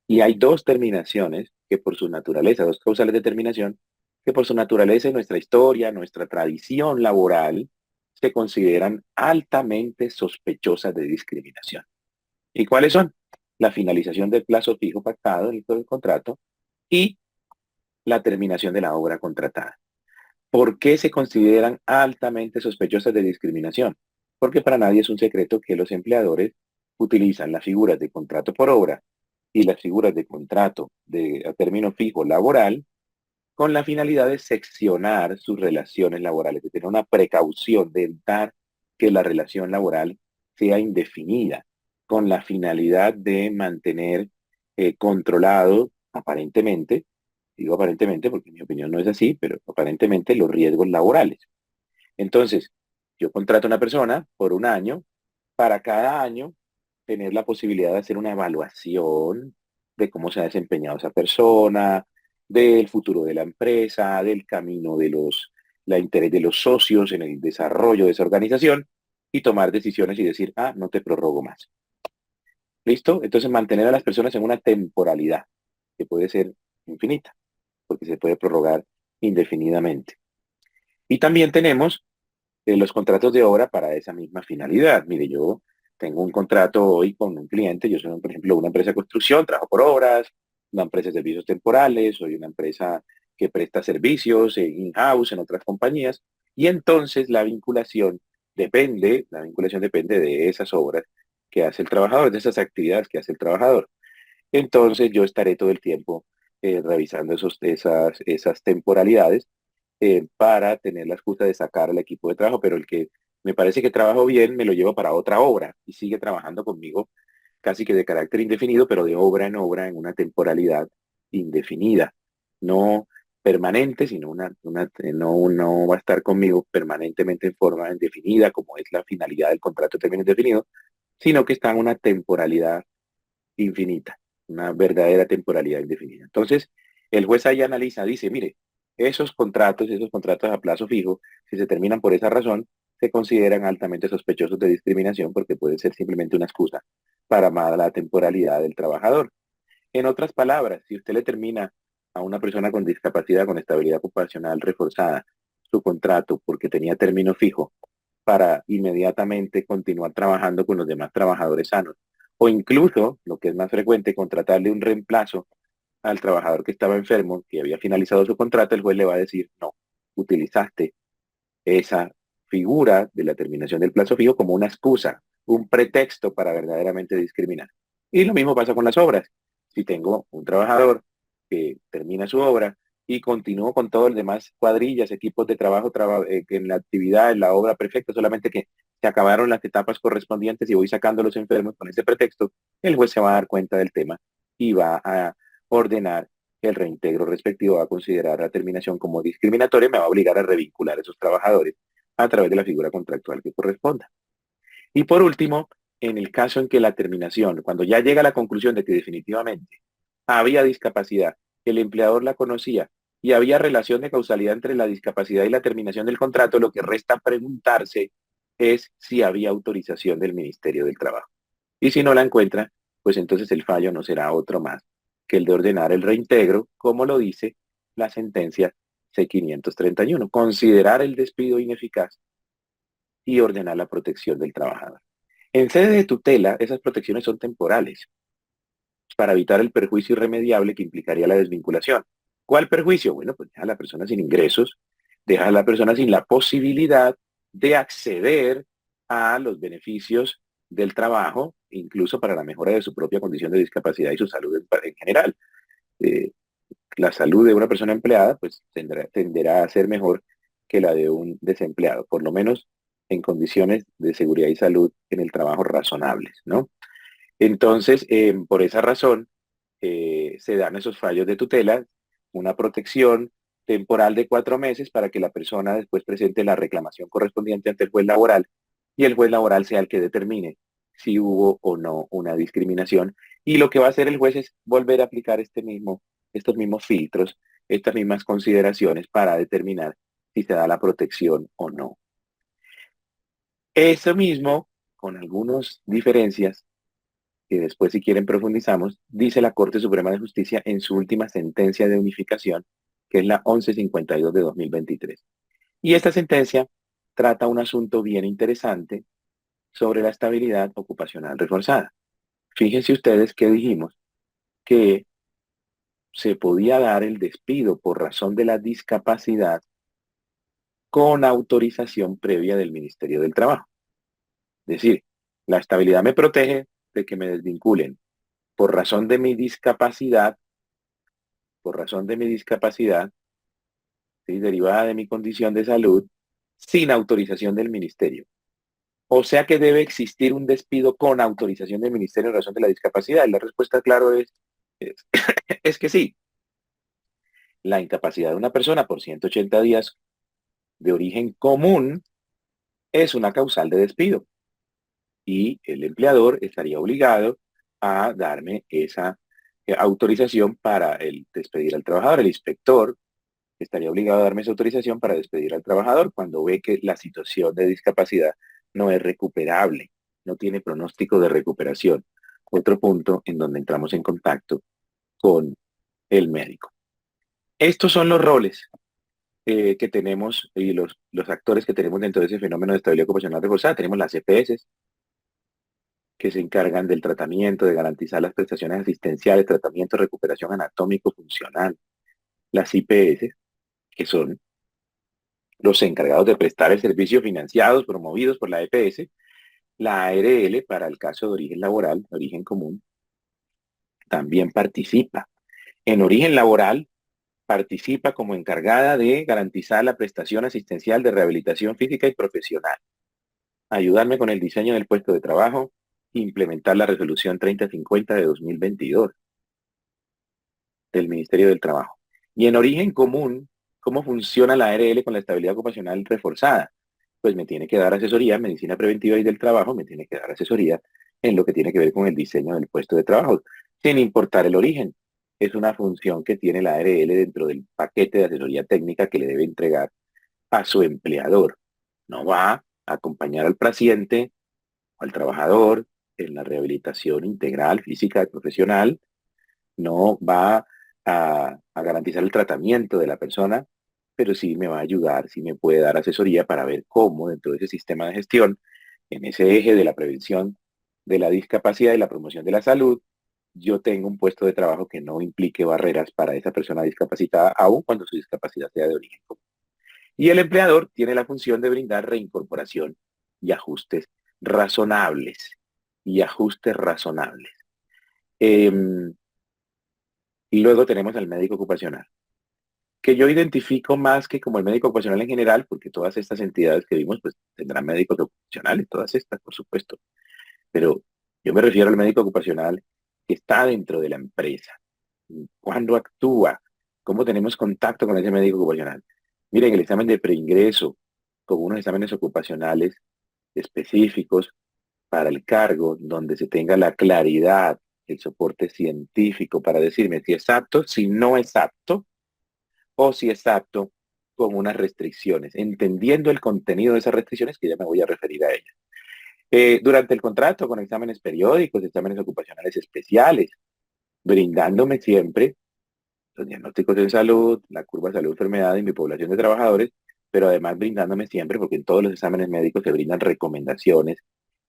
Y hay dos terminaciones que por su naturaleza, dos causales de terminación, que por su naturaleza y nuestra historia, nuestra tradición laboral, se consideran altamente sospechosas de discriminación. ¿Y cuáles son? La finalización del plazo fijo pactado en el contrato y la terminación de la obra contratada. ¿Por qué se consideran altamente sospechosas de discriminación? Porque para nadie es un secreto que los empleadores utilizan las figuras de contrato por obra y las figuras de contrato a término fijo laboral con la finalidad de seccionar sus relaciones laborales, de tener una precaución de evitar que la relación laboral sea indefinida, con la finalidad de mantener controlado aparentemente, digo aparentemente porque en mi opinión no es así, pero aparentemente los riesgos laborales. Entonces, yo contrato a una persona por un año, para cada año tener la posibilidad de hacer una evaluación de cómo se ha desempeñado esa persona, del futuro de la empresa, del camino de la interés de los socios en el desarrollo de esa organización y tomar decisiones y decir, ah, no te prorrogo más. ¿Listo? Entonces mantener a las personas en una temporalidad que puede ser infinita, porque se puede prorrogar indefinidamente. Y también tenemos los contratos de obra para esa misma finalidad. Mire, yo tengo un contrato hoy con un cliente, yo soy, por ejemplo, una empresa de construcción, trabajo por obras, una empresa de servicios temporales, soy una empresa que presta servicios in-house en otras compañías, y entonces la vinculación depende de esas obras que hace el trabajador, de esas actividades que hace el trabajador. Entonces yo estaré todo el tiempo revisando esas temporalidades para tener la excusa de sacar al equipo de trabajo, pero el que me parece que trabajo bien me lo llevo para otra obra y sigue trabajando conmigo casi que de carácter indefinido, pero de obra en una temporalidad indefinida, no permanente, sino no va a estar conmigo permanentemente en forma indefinida, como es la finalidad del contrato de término indefinido, sino que está en una temporalidad infinita, una verdadera temporalidad indefinida. Entonces, el juez ahí analiza, dice, mire, esos contratos a plazo fijo, si se terminan por esa razón, se consideran altamente sospechosos de discriminación porque puede ser simplemente una excusa para mala temporalidad del trabajador. En otras palabras, si usted le termina a una persona con discapacidad, con estabilidad ocupacional reforzada, su contrato porque tenía término fijo para inmediatamente continuar trabajando con los demás trabajadores sanos, o incluso, lo que es más frecuente, contratarle un reemplazo al trabajador que estaba enfermo, que había finalizado su contrato, el juez le va a decir, no, utilizaste esa figura de la terminación del plazo fijo como una excusa, un pretexto para verdaderamente discriminar. Y lo mismo pasa con las obras. Si tengo un trabajador que termina su obra y continúo con todos los demás cuadrillas, equipos de trabajo en la actividad, en la obra perfecta, solamente que se acabaron las etapas correspondientes y voy sacando a los enfermos con ese pretexto, el juez se va a dar cuenta del tema y va a ordenar el reintegro respectivo, va a considerar la terminación como discriminatoria y me va a obligar a revincular a esos trabajadores a través de la figura contractual que corresponda. Y por último, en el caso en que la terminación, cuando ya llega a la conclusión de que definitivamente había discapacidad, el empleador la conocía y había relación de causalidad entre la discapacidad y la terminación del contrato, lo que resta preguntarse es si había autorización del Ministerio del Trabajo. Y si no la encuentra, pues entonces el fallo no será otro más que el de ordenar el reintegro, como lo dice la sentencia C-531, considerar el despido ineficaz y ordenar la protección del trabajador. En sede de tutela, esas protecciones son temporales para evitar el perjuicio irremediable que implicaría la desvinculación. ¿Cuál perjuicio? Bueno, pues deja a la persona sin ingresos, deja a la persona sin la posibilidad de acceder a los beneficios del trabajo, incluso para la mejora de su propia condición de discapacidad y su salud en general. La salud de una persona empleada pues tenderá a ser mejor que la de un desempleado, por lo menos en condiciones de seguridad y salud en el trabajo razonables, ¿no? Entonces, por esa razón, se dan esos fallos de tutela, una protección temporal de 4 meses para que la persona después presente la reclamación correspondiente ante el juez laboral y el juez laboral sea el que determine si hubo o no una discriminación. Y lo que va a hacer el juez es volver a aplicar estos mismos filtros, estas mismas consideraciones para determinar si se da la protección o no. Eso mismo, con algunas diferencias, que después si quieren profundizamos, dice la Corte Suprema de Justicia en su última sentencia de unificación, que es la 1152 de 2023. Y esta sentencia trata un asunto bien interesante sobre la estabilidad ocupacional reforzada. Fíjense ustedes que dijimos que se podía dar el despido por razón de la discapacidad con autorización previa del Ministerio del Trabajo. Es decir, la estabilidad me protege de que me desvinculen por razón de mi discapacidad, ¿sí? Derivada de mi condición de salud, sin autorización del ministerio. O sea que debe existir un despido con autorización del ministerio en razón de la discapacidad. Y la respuesta, claro, es, es que sí. La incapacidad de una persona por 180 días de origen común es una causal de despido. Y el empleador estaría obligado a darme esa autorización para el despedir al trabajador. El inspector estaría obligado a darme esa autorización para despedir al trabajador cuando ve que la situación de discapacidad no es recuperable, no tiene pronóstico de recuperación. Otro punto en donde entramos en contacto con el médico. Estos son los roles que tenemos y los actores que tenemos dentro de ese fenómeno de estabilidad ocupacional reforzada. Tenemos las EPS, que se encargan del tratamiento, de garantizar las prestaciones asistenciales, tratamiento, recuperación anatómico funcional. Las IPS, que son los encargados de prestar el servicio financiados, promovidos por la EPS, la ARL para el caso de origen laboral, origen común, también participa. En origen laboral, participa como encargada de garantizar la prestación asistencial de rehabilitación física y profesional, ayudarme con el diseño del puesto de trabajo, implementar la resolución 3050 de 2022 del Ministerio del Trabajo. Y en origen común, ¿cómo funciona la ARL con la estabilidad ocupacional reforzada? Pues me tiene que dar asesoría en medicina preventiva y del trabajo, me tiene que dar asesoría en lo que tiene que ver con el diseño del puesto de trabajo, sin importar el origen. Es una función que tiene la ARL dentro del paquete de asesoría técnica que le debe entregar a su empleador. No va a acompañar al paciente o al trabajador en la rehabilitación integral, física y profesional, no va a garantizar el tratamiento de la persona, pero sí me va a ayudar, sí me puede dar asesoría para ver cómo dentro de ese sistema de gestión, en ese eje de la prevención de la discapacidad y la promoción de la salud, yo tengo un puesto de trabajo que no implique barreras para esa persona discapacitada, aun cuando su discapacidad sea de origen común. Y el empleador tiene la función de brindar reincorporación y ajustes razonables. Y ajustes razonables. Y luego tenemos al médico ocupacional, que yo identifico más que como el médico ocupacional en general, porque todas estas entidades que vimos, pues tendrán médicos ocupacionales, todas estas, por supuesto. Pero yo me refiero al médico ocupacional que está dentro de la empresa. ¿Cuándo actúa? ¿Cómo tenemos contacto con ese médico ocupacional? Miren, el examen de preingreso, con unos exámenes ocupacionales específicos para el cargo, donde se tenga la claridad, el soporte científico para decirme si es apto, si no es apto, o si es apto con unas restricciones, entendiendo el contenido de esas restricciones que ya me voy a referir a ellas. Durante el contrato, con exámenes periódicos, exámenes ocupacionales especiales, brindándome siempre los diagnósticos de salud, la curva de salud-enfermedad y mi población de trabajadores, pero además brindándome siempre, porque en todos los exámenes médicos se brindan recomendaciones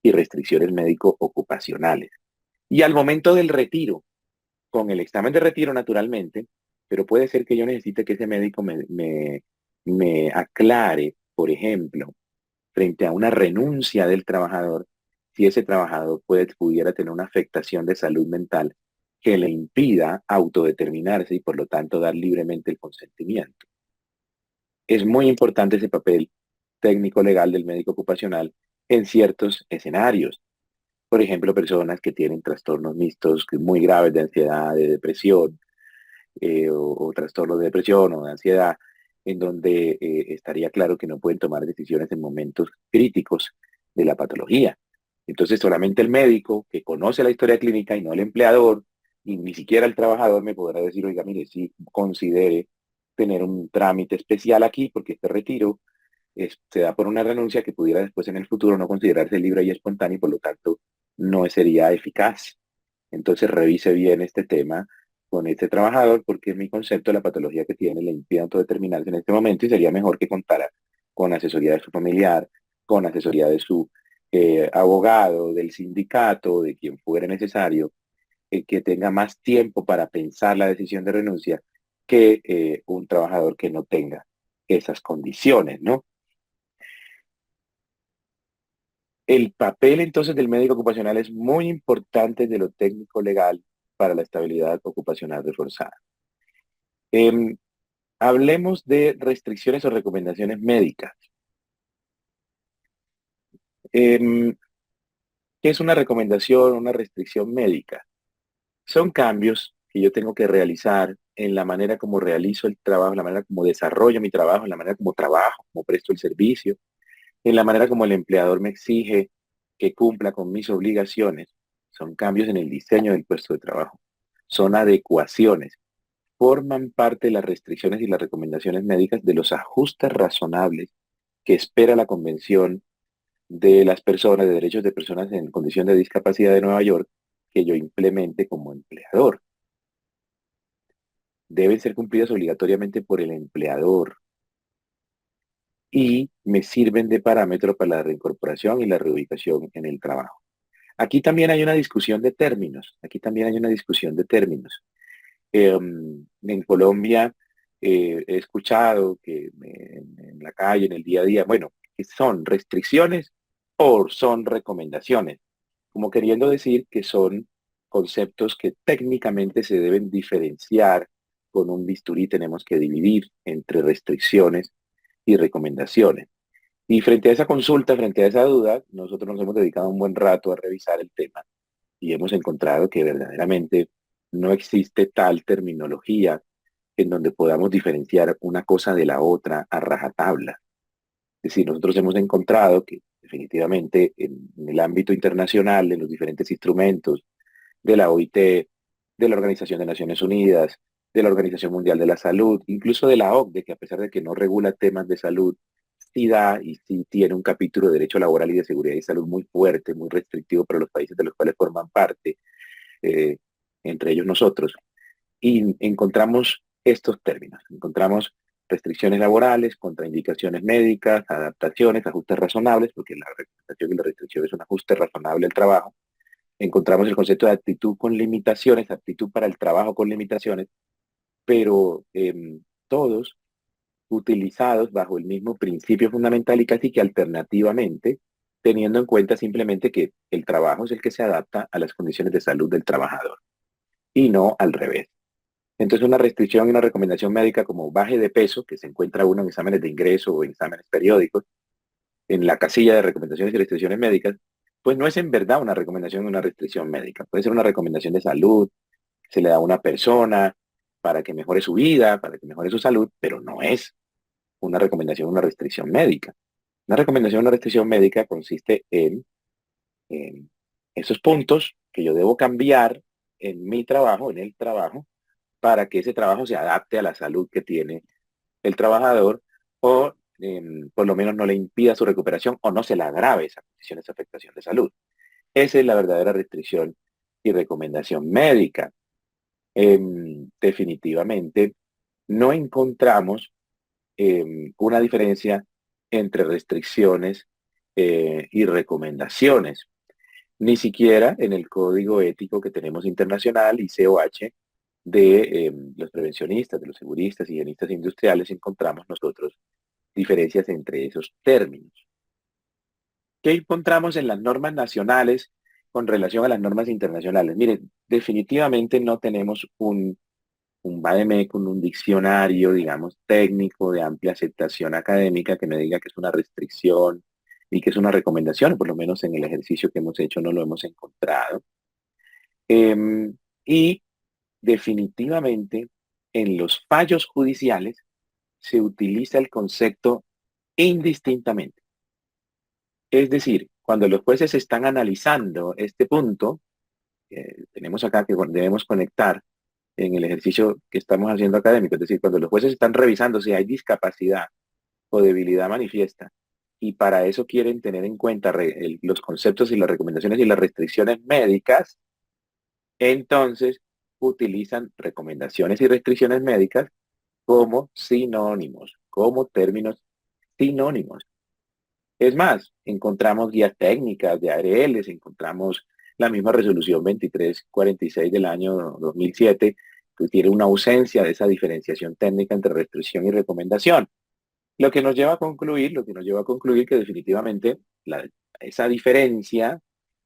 y restricciones médico-ocupacionales. Y al momento del retiro, con el examen de retiro naturalmente, pero puede ser que yo necesite que ese médico me aclare, por ejemplo, frente a una renuncia del trabajador, si ese trabajador pudiera tener una afectación de salud mental que le impida autodeterminarse y por lo tanto dar libremente el consentimiento. Es muy importante ese papel técnico legal del médico ocupacional en ciertos escenarios. Por ejemplo, personas que tienen trastornos mixtos muy graves de ansiedad, de depresión, o trastornos de depresión o de ansiedad, en donde estaría claro que no pueden tomar decisiones en momentos críticos de la patología. Entonces, solamente el médico que conoce la historia clínica y no el empleador, y ni siquiera el trabajador me podrá decir, oiga, mire, sí considere tener un trámite especial aquí porque este retiro se da por una renuncia que pudiera después en el futuro no considerarse libre y espontánea y por lo tanto no sería eficaz. Entonces revise bien este tema con este trabajador porque en mi concepto la patología que tiene le impide autodeterminarse en este momento y sería mejor que contara con asesoría de su familiar, con asesoría de su abogado, del sindicato, de quien fuera necesario, que tenga más tiempo para pensar la decisión de renuncia que un trabajador que no tenga esas condiciones, ¿no? El papel entonces del médico ocupacional es muy importante de lo técnico legal para la estabilidad ocupacional reforzada. Em, Hablemos de restricciones o recomendaciones médicas. Em, ¿Qué es una recomendación, una restricción médica? Son cambios que yo tengo que realizar en la manera como realizo el trabajo, en la manera como desarrollo mi trabajo, en la manera como trabajo, como presto el servicio, en la manera como el empleador me exige que cumpla con mis obligaciones. Son cambios en el diseño del puesto de trabajo. Son adecuaciones. Forman parte de las restricciones y las recomendaciones médicas de los ajustes razonables que espera la Convención de las Personas, de Derechos de Personas en Condición de Discapacidad de Nueva York, que yo implemente como empleador. Deben ser cumplidas obligatoriamente por el empleador y me sirven de parámetro para la reincorporación y la reubicación en el trabajo. Aquí también hay una discusión de términos. Aquí también hay una discusión de términos. En Colombia he escuchado que en la calle, en el día a día, bueno, que son restricciones o son recomendaciones, como queriendo decir que son conceptos que técnicamente se deben diferenciar con un bisturí, tenemos que dividir entre restricciones y recomendaciones. Y frente a esa consulta, frente a esa duda, nosotros nos hemos dedicado un buen rato a revisar el tema y hemos encontrado que verdaderamente no existe tal terminología en donde podamos diferenciar una cosa de la otra a rajatabla. Es decir, nosotros hemos encontrado que definitivamente en el ámbito internacional, en los diferentes instrumentos de la OIT, de la Organización de Naciones Unidas, de la Organización Mundial de la Salud, incluso de la OCDE, que a pesar de que no regula temas de salud, sí da y sí tiene un capítulo de derecho laboral y de seguridad y salud muy fuerte, muy restrictivo para los países de los cuales forman parte, eh, entre ellos nosotros. Y encontramos estos términos, encontramos restricciones laborales, contraindicaciones médicas, adaptaciones, ajustes razonables, porque la recomendación y la restricción es un ajuste razonable al trabajo. Encontramos el concepto de actitud con limitaciones, actitud para el trabajo con limitaciones, pero todos utilizados bajo el mismo principio fundamental y casi que alternativamente, teniendo en cuenta simplemente que el trabajo es el que se adapta a las condiciones de salud del trabajador y no al revés. Entonces, una restricción y una recomendación médica como baje de peso, que se encuentra uno en exámenes de ingreso o en exámenes periódicos, en la casilla de recomendaciones y restricciones médicas, pues no es en verdad una recomendación o una restricción médica. Puede ser una recomendación de salud, que se le da a una persona para que mejore su vida, para que mejore su salud, pero no es una recomendación o una restricción médica. Una recomendación o una restricción médica consiste en esos puntos que yo debo cambiar en mi trabajo, en el trabajo, para que ese trabajo se adapte a la salud que tiene el trabajador o por lo menos no le impida su recuperación o no se le agrave esa condición, esa afectación de salud. Esa es la verdadera restricción y recomendación médica. Definitivamente no encontramos una diferencia entre restricciones y recomendaciones. Ni siquiera en el código ético que tenemos internacional, ICOH, de los prevencionistas, de los seguristas, higienistas industriales, encontramos nosotros diferencias entre esos términos. ¿Qué encontramos en las normas nacionales con relación a las normas internacionales? Miren, definitivamente no tenemos un vademecum, un diccionario, digamos, técnico de amplia aceptación académica que me diga que es una restricción y que es una recomendación, por lo menos en el ejercicio que hemos hecho no lo hemos encontrado. Y definitivamente en los fallos judiciales se utiliza el concepto indistintamente. Es decir, cuando los jueces están analizando este punto, tenemos acá que debemos conectar en el ejercicio que estamos haciendo académico, es decir, cuando los jueces están revisando si hay discapacidad o debilidad manifiesta, y para eso quieren tener en cuenta los conceptos y las recomendaciones y las restricciones médicas, entonces utilizan recomendaciones y restricciones médicas como sinónimos, como términos sinónimos. Es más, encontramos guías técnicas de ARLs, encontramos la misma resolución 2346 del año 2007, que tiene una ausencia de esa diferenciación técnica entre restricción y recomendación. Lo que nos lleva a concluir que definitivamente esa diferencia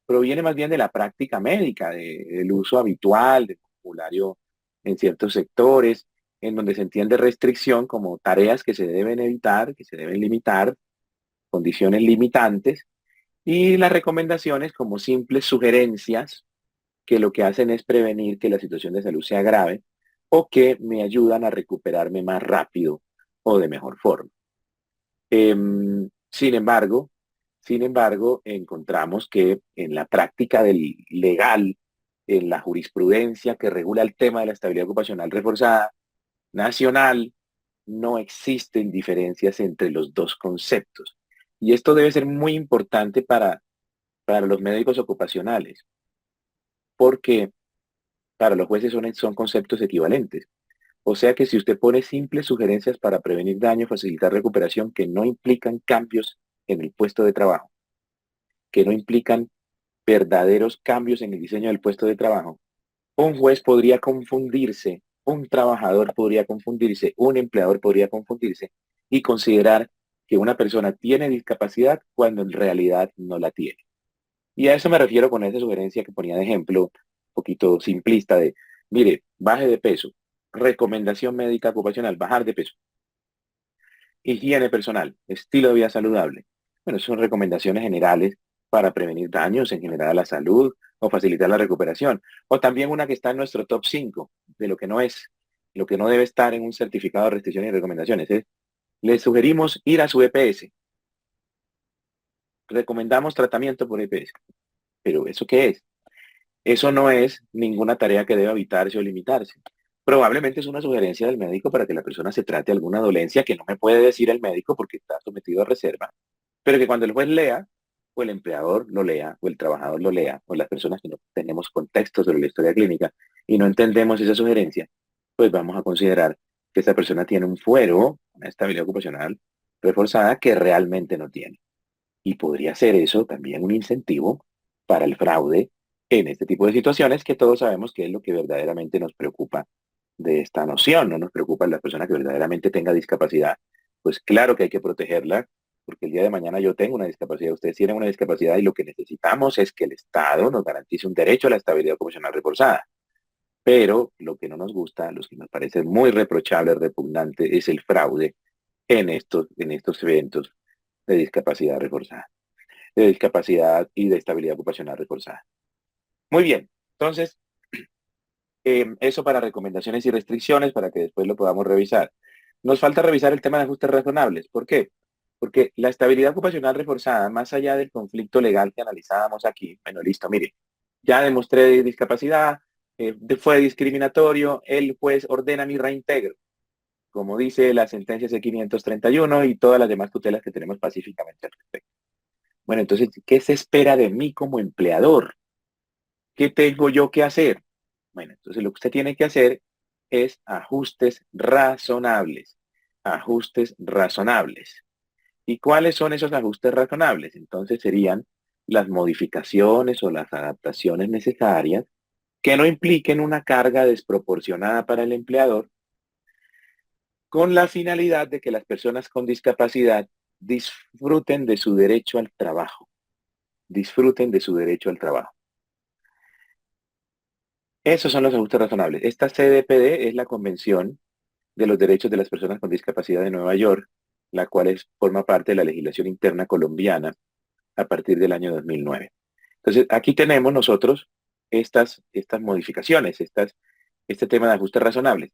proviene más bien de la práctica médica, del uso habitual del vocabulario en ciertos sectores, en donde se entiende restricción como tareas que se deben evitar, que se deben limitar, condiciones limitantes, y las recomendaciones como simples sugerencias que lo que hacen es prevenir que la situación de salud sea grave o que me ayudan a recuperarme más rápido o de mejor forma. Sin embargo, encontramos que en la práctica del legal, en la jurisprudencia que regula el tema de la estabilidad ocupacional reforzada nacional, no existen diferencias entre los dos conceptos. Y esto debe ser muy importante para los médicos ocupacionales, porque para los jueces son conceptos equivalentes. O sea que si usted pone simples sugerencias para prevenir daño, facilitar recuperación que no implican cambios en el puesto de trabajo, que no implican verdaderos cambios en el diseño del puesto de trabajo, un juez podría confundirse, un trabajador podría confundirse, un empleador podría confundirse y considerar que una persona tiene discapacidad cuando en realidad no la tiene. Y a eso me refiero con esa sugerencia que ponía de ejemplo, un poquito simplista de, mire, baje de peso, recomendación médica ocupacional, bajar de peso, higiene personal, estilo de vida saludable. Bueno, son recomendaciones generales para prevenir daños en general a la salud o facilitar la recuperación. O también una que está en nuestro top 5 de lo que no es, lo que no debe estar en un certificado de restricciones y recomendaciones. Le sugerimos ir a su EPS. Recomendamos tratamiento por EPS. Pero ¿eso qué es? Eso no es ninguna tarea que deba evitarse o limitarse. Probablemente es una sugerencia del médico para que la persona se trate alguna dolencia que no me puede decir el médico porque está sometido a reserva, pero que cuando el juez lea, o el empleador lo lea, o el trabajador lo lea, o las personas que no tenemos contexto sobre la historia clínica y no entendemos esa sugerencia, pues vamos a considerar que esa persona tiene un fuero, una estabilidad ocupacional reforzada que realmente no tiene. Y podría ser eso también un incentivo para el fraude en este tipo de situaciones que todos sabemos que es lo que verdaderamente nos preocupa de esta noción. No nos preocupa la persona que verdaderamente tenga discapacidad. Pues claro que hay que protegerla, porque el día de mañana yo tengo una discapacidad, ustedes tienen una discapacidad y lo que necesitamos es que el Estado nos garantice un derecho a la estabilidad ocupacional reforzada. Pero lo que no nos gusta, lo que nos parece muy reprochable, repugnante, es el fraude en estos eventos de discapacidad reforzada, de discapacidad y de estabilidad ocupacional reforzada. Muy bien, entonces, eso para recomendaciones y restricciones para que después lo podamos revisar. Nos falta revisar el tema de ajustes razonables. ¿Por qué? Porque la estabilidad ocupacional reforzada, más allá del conflicto legal que analizábamos aquí, bueno, listo, mire, ya demostré discapacidad, fue discriminatorio, el juez ordena mi reintegro, como dice la sentencia C531 y todas las demás tutelas que tenemos pacíficamente al respecto. Bueno, entonces, ¿qué se espera de mí como empleador? ¿Qué tengo yo que hacer? Bueno, entonces lo que usted tiene que hacer es ajustes razonables. Ajustes razonables. ¿Y cuáles son esos ajustes razonables? Entonces serían las modificaciones o las adaptaciones necesarias que no impliquen una carga desproporcionada para el empleador, con la finalidad de que las personas con discapacidad disfruten de su derecho al trabajo. Disfruten de su derecho al trabajo. Esos son los ajustes razonables. Esta CDPD es la Convención de los Derechos de las Personas con Discapacidad de Nueva York, la cual forma parte de la legislación interna colombiana a partir del año 2009. Entonces, aquí tenemos nosotros estas modificaciones, este tema de ajustes razonables.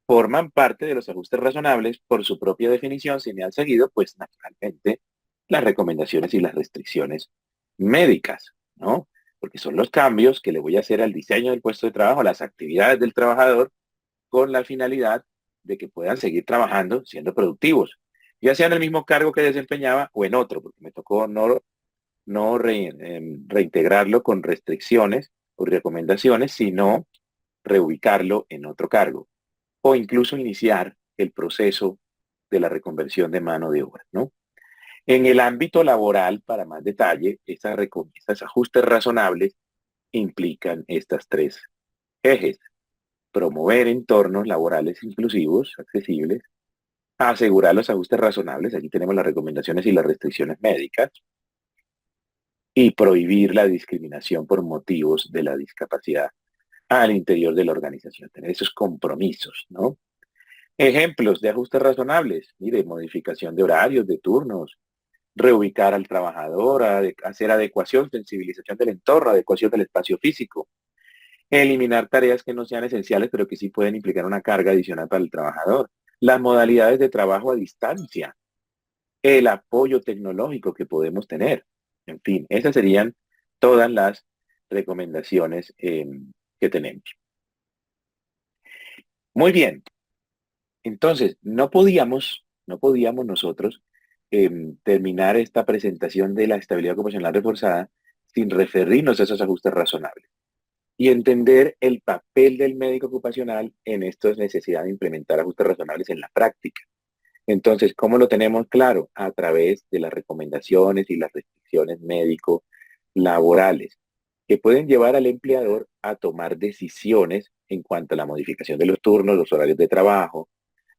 Forman parte de los ajustes razonables por su propia definición, sin al seguido, pues naturalmente, las recomendaciones y las restricciones médicas, ¿no? Porque son los cambios que le voy a hacer al diseño del puesto de trabajo, a las actividades del trabajador, con la finalidad de que puedan seguir trabajando siendo productivos, ya sea en el mismo cargo que desempeñaba o en otro, porque me tocó no reintegrarlo con restricciones o recomendaciones, sino reubicarlo en otro cargo o incluso iniciar el proceso de la reconversión de mano de obra, ¿no? En el ámbito laboral, para más detalle, estos ajustes razonables implican estas tres ejes: promover entornos laborales inclusivos, accesibles, asegurar los ajustes razonables, aquí tenemos las recomendaciones y las restricciones médicas, y prohibir la discriminación por motivos de la discapacidad al interior de la organización, tener esos compromisos, ¿no? Ejemplos de ajustes razonables, mire, modificación de horarios, de turnos, reubicar al trabajador, hacer adecuación, sensibilización del entorno, adecuación del espacio físico, eliminar tareas que no sean esenciales, pero que sí pueden implicar una carga adicional para el trabajador, las modalidades de trabajo a distancia, el apoyo tecnológico que podemos tener. En fin, esas serían todas las recomendaciones que tenemos. Muy bien. Entonces, no podíamos nosotros terminar esta presentación de la estabilidad ocupacional reforzada sin referirnos a esos ajustes razonables y entender el papel del médico ocupacional en esta necesidad de implementar ajustes razonables en la práctica. Entonces, ¿cómo lo tenemos claro? A través de las recomendaciones y las restricciones médico-laborales que pueden llevar al empleador a tomar decisiones en cuanto a la modificación de los turnos, los horarios de trabajo,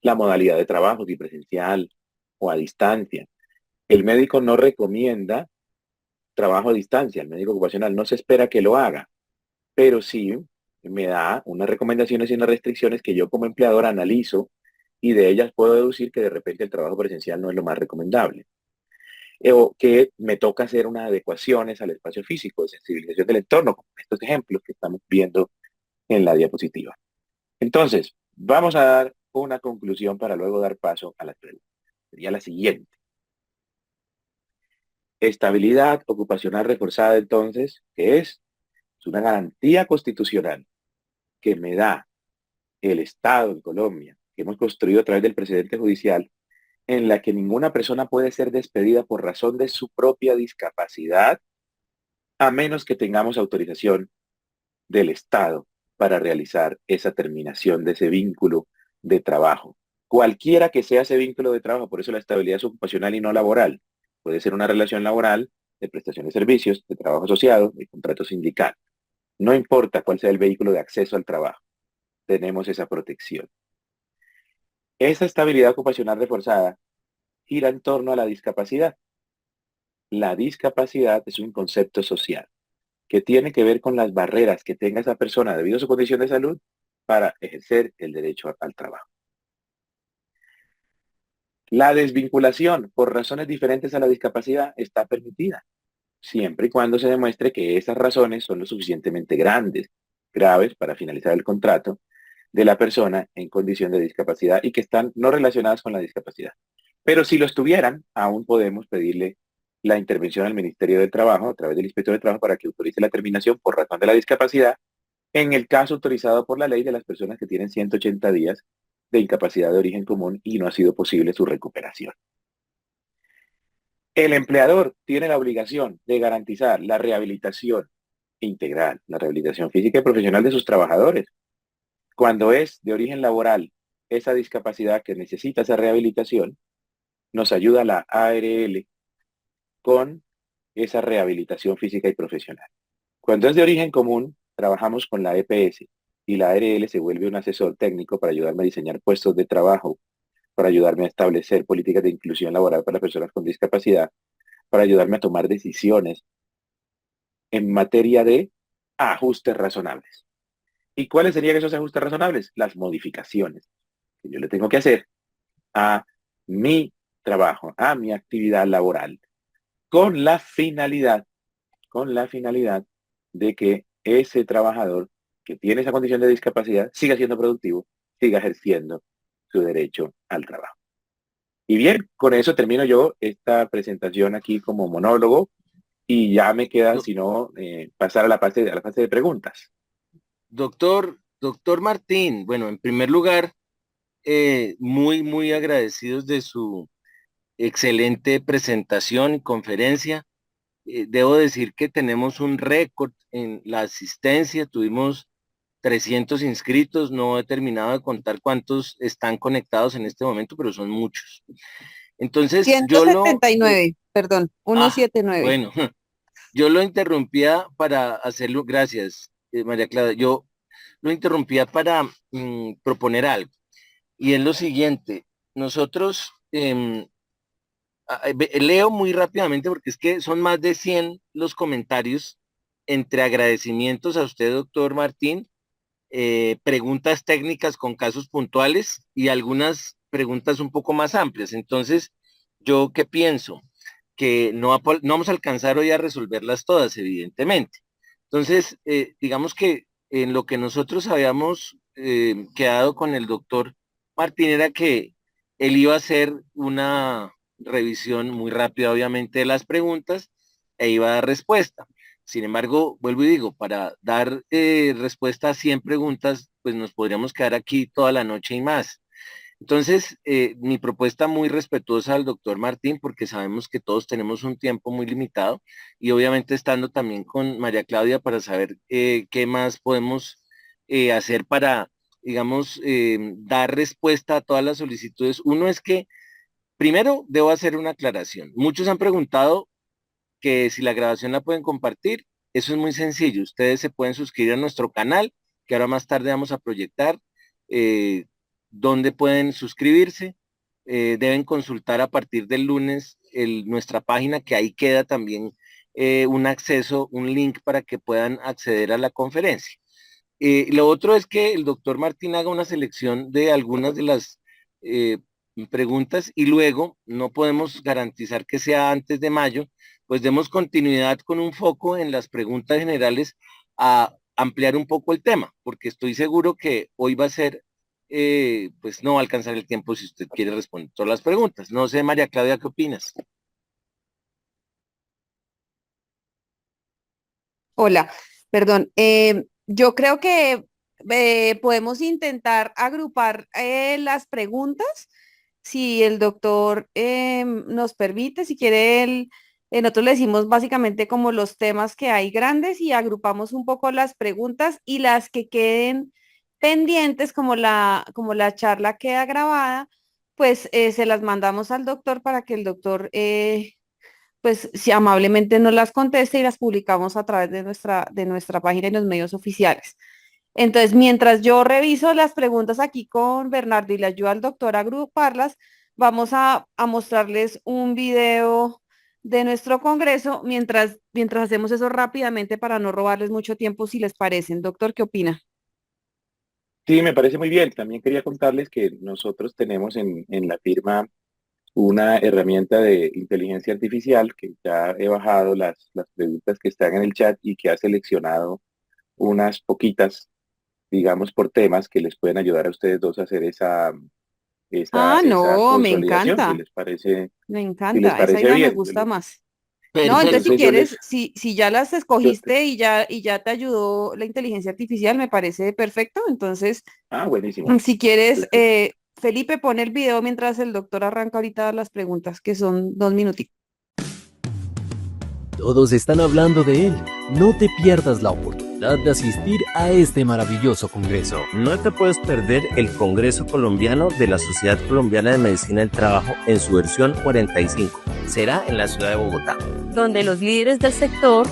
la modalidad de trabajo, si presencial o a distancia. El médico no recomienda trabajo a distancia, el médico ocupacional no se espera que lo haga, pero sí me da unas recomendaciones y unas restricciones que yo como empleador analizo y de ellas puedo deducir que de repente el trabajo presencial no es lo más recomendable. O que me toca hacer unas adecuaciones al espacio físico, de sensibilización del entorno, como estos ejemplos que estamos viendo en la diapositiva. Entonces, vamos a dar una conclusión para luego dar paso a las preguntas. Sería la siguiente. Estabilidad ocupacional reforzada, entonces, ¿qué es? Es una garantía constitucional que me da el Estado en Colombia, que hemos construido a través del precedente judicial, en la que ninguna persona puede ser despedida por razón de su propia discapacidad, a menos que tengamos autorización del Estado para realizar esa terminación de ese vínculo de trabajo. Cualquiera que sea ese vínculo de trabajo, por eso la estabilidad es ocupacional y no laboral. Puede ser una relación laboral, de prestación de servicios, de trabajo asociado, de contrato sindical. No importa cuál sea el vehículo de acceso al trabajo, tenemos esa protección. Esa estabilidad ocupacional reforzada gira en torno a la discapacidad. La discapacidad es un concepto social que tiene que ver con las barreras que tenga esa persona debido a su condición de salud para ejercer el derecho al trabajo. La desvinculación por razones diferentes a la discapacidad está permitida, siempre y cuando se demuestre que esas razones son lo suficientemente graves para finalizar el contrato de la persona en condición de discapacidad y que están no relacionadas con la discapacidad. Pero si lo estuvieran, aún podemos pedirle la intervención al Ministerio del Trabajo a través del Inspector de Trabajo para que autorice la terminación por razón de la discapacidad en el caso autorizado por la ley de las personas que tienen 180 días de incapacidad de origen común y no ha sido posible su recuperación. El empleador tiene la obligación de garantizar la rehabilitación integral, la rehabilitación física y profesional de sus trabajadores. Cuando es de origen laboral esa discapacidad que necesita esa rehabilitación, nos ayuda la ARL con esa rehabilitación física y profesional. Cuando es de origen común, trabajamos con la EPS y la ARL se vuelve un asesor técnico para ayudarme a diseñar puestos de trabajo, para ayudarme a establecer políticas de inclusión laboral para las personas con discapacidad, para ayudarme a tomar decisiones en materia de ajustes razonables. ¿Y cuáles serían esos ajustes razonables? Las modificaciones que yo le tengo que hacer a mi trabajo, a mi actividad laboral, con la finalidad, de que ese trabajador que tiene esa condición de discapacidad siga siendo productivo, siga ejerciendo su derecho al trabajo. Y bien, con eso termino yo esta presentación aquí como monólogo y ya me queda, si no, pasar a la fase de preguntas. Doctor Martín, bueno, en primer lugar, muy agradecidos de su excelente presentación y conferencia. Debo decir que tenemos un récord en la asistencia, tuvimos 300 inscritos, no he terminado de contar cuántos están conectados en este momento, pero son muchos. Entonces, Ciento setenta y nueve, perdón, ah, 179. bueno, yo lo interrumpía para hacerlo, gracias, María Clara, yo lo interrumpía para proponer algo, y es lo siguiente, nosotros, leo muy rápidamente porque es que son más de 100 los comentarios entre agradecimientos a usted, doctor Martín, preguntas técnicas con casos puntuales y algunas preguntas un poco más amplias. Entonces, ¿yo qué pienso? Que no vamos a alcanzar hoy a resolverlas todas, evidentemente. Entonces, digamos que en lo que nosotros habíamos quedado con el doctor Martín era que él iba a hacer una revisión muy rápida, obviamente, de las preguntas e iba a dar respuesta. Sin embargo, vuelvo y digo, para dar respuesta a 100 preguntas, pues nos podríamos quedar aquí toda la noche y más. Entonces, mi propuesta muy respetuosa al doctor Martín, porque sabemos que todos tenemos un tiempo muy limitado y obviamente estando también con María Claudia para saber qué más podemos hacer para, digamos, dar respuesta a todas las solicitudes. Uno es que, primero, debo hacer una aclaración. Muchos han preguntado que si la grabación la pueden compartir, eso es muy sencillo. Ustedes se pueden suscribir a nuestro canal, que ahora más tarde vamos a proyectar, donde pueden suscribirse. Deben consultar a partir del lunes nuestra página, que ahí queda también un acceso, un link para que puedan acceder a la conferencia. Lo otro es que el doctor Martín haga una selección de algunas de las preguntas y luego no podemos garantizar que sea antes de mayo, pues demos continuidad con un foco en las preguntas generales a ampliar un poco el tema, porque estoy seguro que hoy va a ser, pues no va a alcanzar el tiempo si usted quiere responder todas las preguntas. No sé, María Claudia, ¿qué opinas? Hola, perdón. Yo creo que podemos intentar agrupar las preguntas, si el doctor nos permite, si quiere nosotros le decimos básicamente como los temas que hay grandes y agrupamos un poco las preguntas y las que queden pendientes, como la charla queda grabada, pues se las mandamos al doctor para que el doctor pues si amablemente nos las conteste y las publicamos a través de nuestra página y los medios oficiales. Entonces, mientras yo reviso las preguntas aquí con Bernardo y le ayudo al doctor a agruparlas, vamos a mostrarles un video de nuestro congreso mientras hacemos eso rápidamente para no robarles mucho tiempo, si les parecen. Doctor, ¿qué opina? Sí, me parece muy bien. También quería contarles que nosotros tenemos en la firma una herramienta de inteligencia artificial que ya he bajado las preguntas que están en el chat y que ha seleccionado unas poquitas, digamos, por temas que les pueden ayudar a ustedes dos a hacer esa No, me consolidación, encanta, me si les encanta, esa parece idea me bien. gusta más. No, entonces Perfecto. si Entonces quieres, si ya las yo- escogiste y ya te ayudó la inteligencia artificial, me parece perfecto. Entonces, buenísimo. si quieres, Perfecto. Felipe, pone el video mientras el doctor arranca ahorita las preguntas, que son 2 minutitos. Todos están hablando de él. No te pierdas la oportunidad de asistir a este maravilloso congreso. No te puedes perder el Congreso Colombiano de la Sociedad Colombiana de Medicina del Trabajo en su versión 45. Será en la ciudad de Bogotá. donde los líderes del sector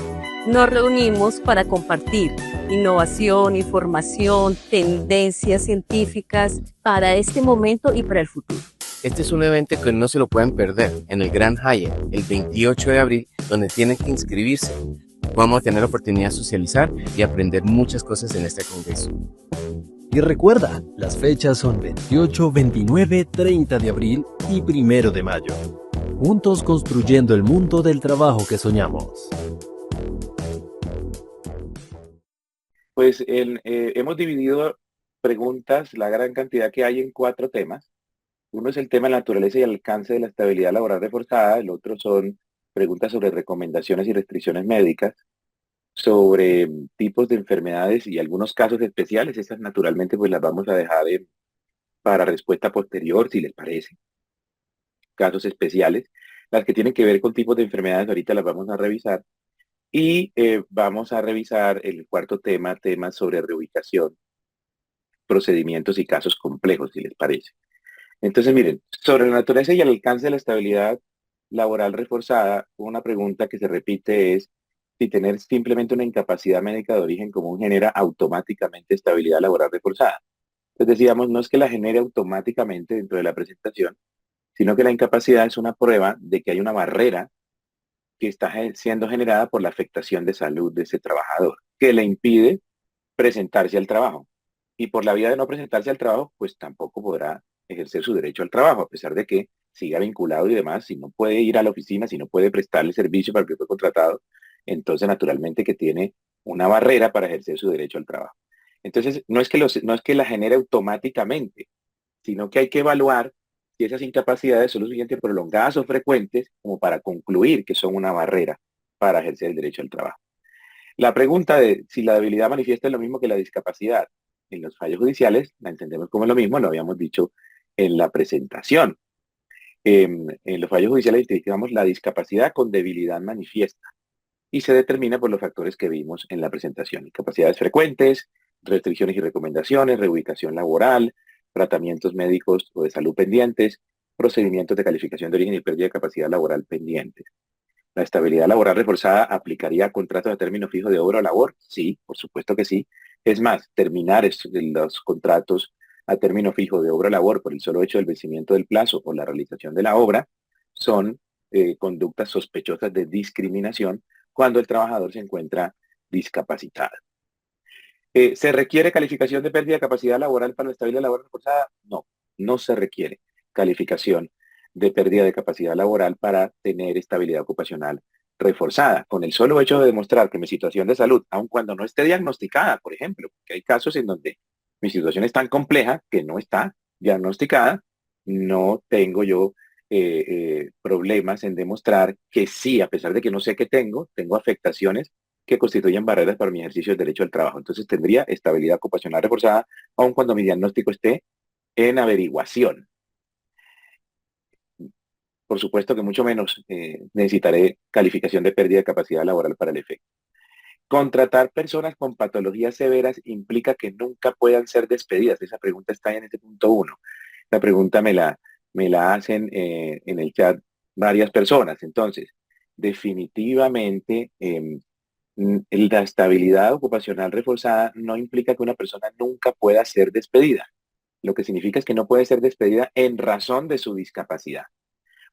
nos reunimos para compartir innovación, información, tendencias científicas para este momento y para el futuro. Este es un evento que no se lo pueden perder en el Grand Hyatt el 28 de abril, donde tienen que inscribirse. Vamos a tener la oportunidad de socializar y aprender muchas cosas en este congreso. Y recuerda, las fechas son 28, 29, 30 de abril y 1 de mayo. Juntos construyendo el mundo del trabajo que soñamos. Pues hemos dividido preguntas, la gran cantidad que hay, en 4 temas. Uno es el tema de la naturaleza y el alcance de la estabilidad laboral reforzada. El otro son preguntas sobre recomendaciones y restricciones médicas, sobre tipos de enfermedades y algunos casos especiales. Estas naturalmente pues las vamos a dejar para respuesta posterior, si les parece. Casos especiales. Las que tienen que ver con tipos de enfermedades ahorita las vamos a revisar. Y vamos a revisar el cuarto tema, temas sobre reubicación, procedimientos y casos complejos, si les parece. Entonces, miren, sobre la naturaleza y el alcance de la estabilidad laboral reforzada, una pregunta que se repite es si tener simplemente una incapacidad médica de origen común genera automáticamente estabilidad laboral reforzada. Entonces decíamos, no es que la genere automáticamente dentro de la presentación, sino que la incapacidad es una prueba de que hay una barrera que está siendo generada por la afectación de salud de ese trabajador, que le impide presentarse al trabajo. Y por la vía de no presentarse al trabajo, pues tampoco podrá ejercer su derecho al trabajo, a pesar de que siga vinculado y demás. Si no puede ir a la oficina, si no puede prestarle servicio para el que fue contratado, entonces naturalmente que tiene una barrera para ejercer su derecho al trabajo. Entonces, no es que la genere automáticamente, sino que hay que evaluar si esas incapacidades son lo suficientemente prolongadas o frecuentes como para concluir que son una barrera para ejercer el derecho al trabajo. La pregunta de si la debilidad manifiesta es lo mismo que la discapacidad en los fallos judiciales, la entendemos como lo mismo, lo habíamos dicho en la presentación. En los fallos judiciales identificamos la discapacidad con debilidad manifiesta y se determina por los factores que vimos en la presentación. Incapacidades frecuentes, restricciones y recomendaciones, reubicación laboral, tratamientos médicos o de salud pendientes, procedimientos de calificación de origen y pérdida de capacidad laboral pendientes. ¿La estabilidad laboral reforzada aplicaría a contratos a término fijo de obra o labor? Sí, por supuesto que sí. Es más, terminar los contratos a término fijo de obra o labor por el solo hecho del vencimiento del plazo o la realización de la obra son conductas sospechosas de discriminación cuando el trabajador se encuentra discapacitado. ¿Se requiere calificación de pérdida de capacidad laboral para la estabilidad laboral reforzada? No, no se requiere calificación de pérdida de capacidad laboral para tener estabilidad ocupacional reforzada. Con el solo hecho de demostrar que mi situación de salud, aun cuando no esté diagnosticada, por ejemplo, porque hay casos en donde mi situación es tan compleja que no está diagnosticada, no tengo yo problemas en demostrar que sí, a pesar de que no sé qué tengo afectaciones que constituyen barreras para mi ejercicio del derecho al trabajo. Entonces tendría estabilidad ocupacional reforzada, aun cuando mi diagnóstico esté en averiguación. Por supuesto que mucho menos necesitaré calificación de pérdida de capacidad laboral para el efecto. Contratar personas con patologías severas implica que nunca puedan ser despedidas. Esa pregunta está en este punto 1. La pregunta me la hacen en el chat varias personas. Entonces, definitivamente la estabilidad ocupacional reforzada no implica que una persona nunca pueda ser despedida. Lo que significa es que no puede ser despedida en razón de su discapacidad.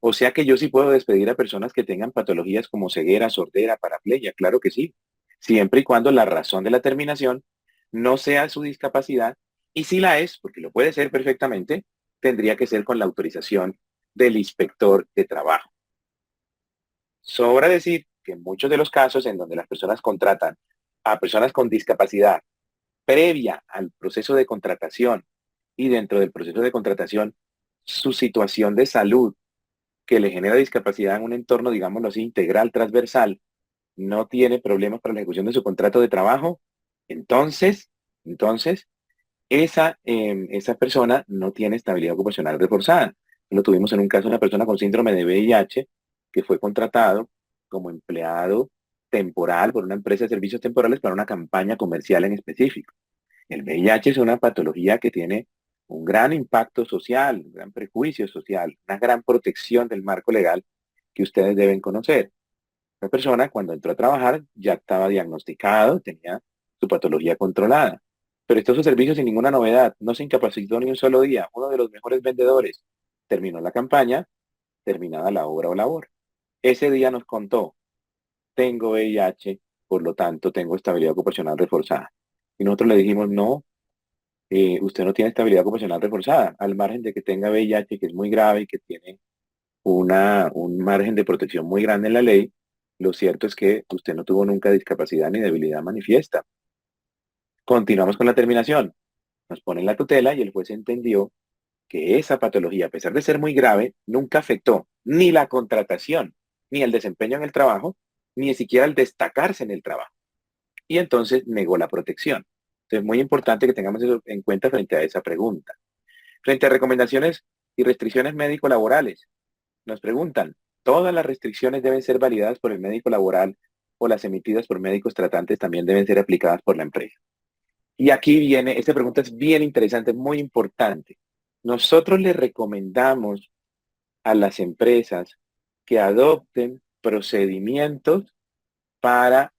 O sea que yo sí puedo despedir a personas que tengan patologías como ceguera, sordera, paraplegia, claro que sí, siempre y cuando la razón de la terminación no sea su discapacidad, y si la es, porque lo puede ser perfectamente, tendría que ser con la autorización del inspector de trabajo. Sobra decir que en muchos de los casos en donde las personas contratan a personas con discapacidad previa al proceso de contratación y dentro del proceso de contratación, su situación de salud que le genera discapacidad en un entorno, digámoslo así, integral, transversal, no tiene problemas para la ejecución de su contrato de trabajo, entonces esa persona no tiene estabilidad ocupacional reforzada. Lo tuvimos en un caso de una persona con síndrome de VIH que fue contratado como empleado temporal por una empresa de servicios temporales para una campaña comercial en específico. El VIH es una patología que tiene un gran impacto social, un gran prejuicio social, una gran protección del marco legal que ustedes deben conocer. La persona cuando entró a trabajar ya estaba diagnosticado, tenía su patología controlada, prestó sus servicios sin ninguna novedad, no se incapacitó ni un solo día, uno de los mejores vendedores. Terminó la campaña, terminada la obra o labor. Ese día nos contó, tengo VIH por lo tanto tengo estabilidad ocupacional reforzada. Y nosotros le dijimos, no, usted no tiene estabilidad ocupacional reforzada, al margen de que tenga VIH, que es muy grave y que tiene un margen de protección muy grande en la ley. Lo cierto es que usted no tuvo nunca discapacidad ni debilidad manifiesta. Continuamos con la terminación. Nos ponen la tutela y el juez entendió que esa patología, a pesar de ser muy grave, nunca afectó ni la contratación, ni el desempeño en el trabajo, ni siquiera el destacarse en el trabajo. Y entonces negó la protección. Entonces es muy importante que tengamos eso en cuenta frente a esa pregunta. Frente a recomendaciones y restricciones médico-laborales, nos preguntan, ¿todas las restricciones deben ser validadas por el médico laboral o las emitidas por médicos tratantes también deben ser aplicadas por la empresa? Y aquí viene, esta pregunta es bien interesante, muy importante. Nosotros le recomendamos a las empresas que adopten procedimientos para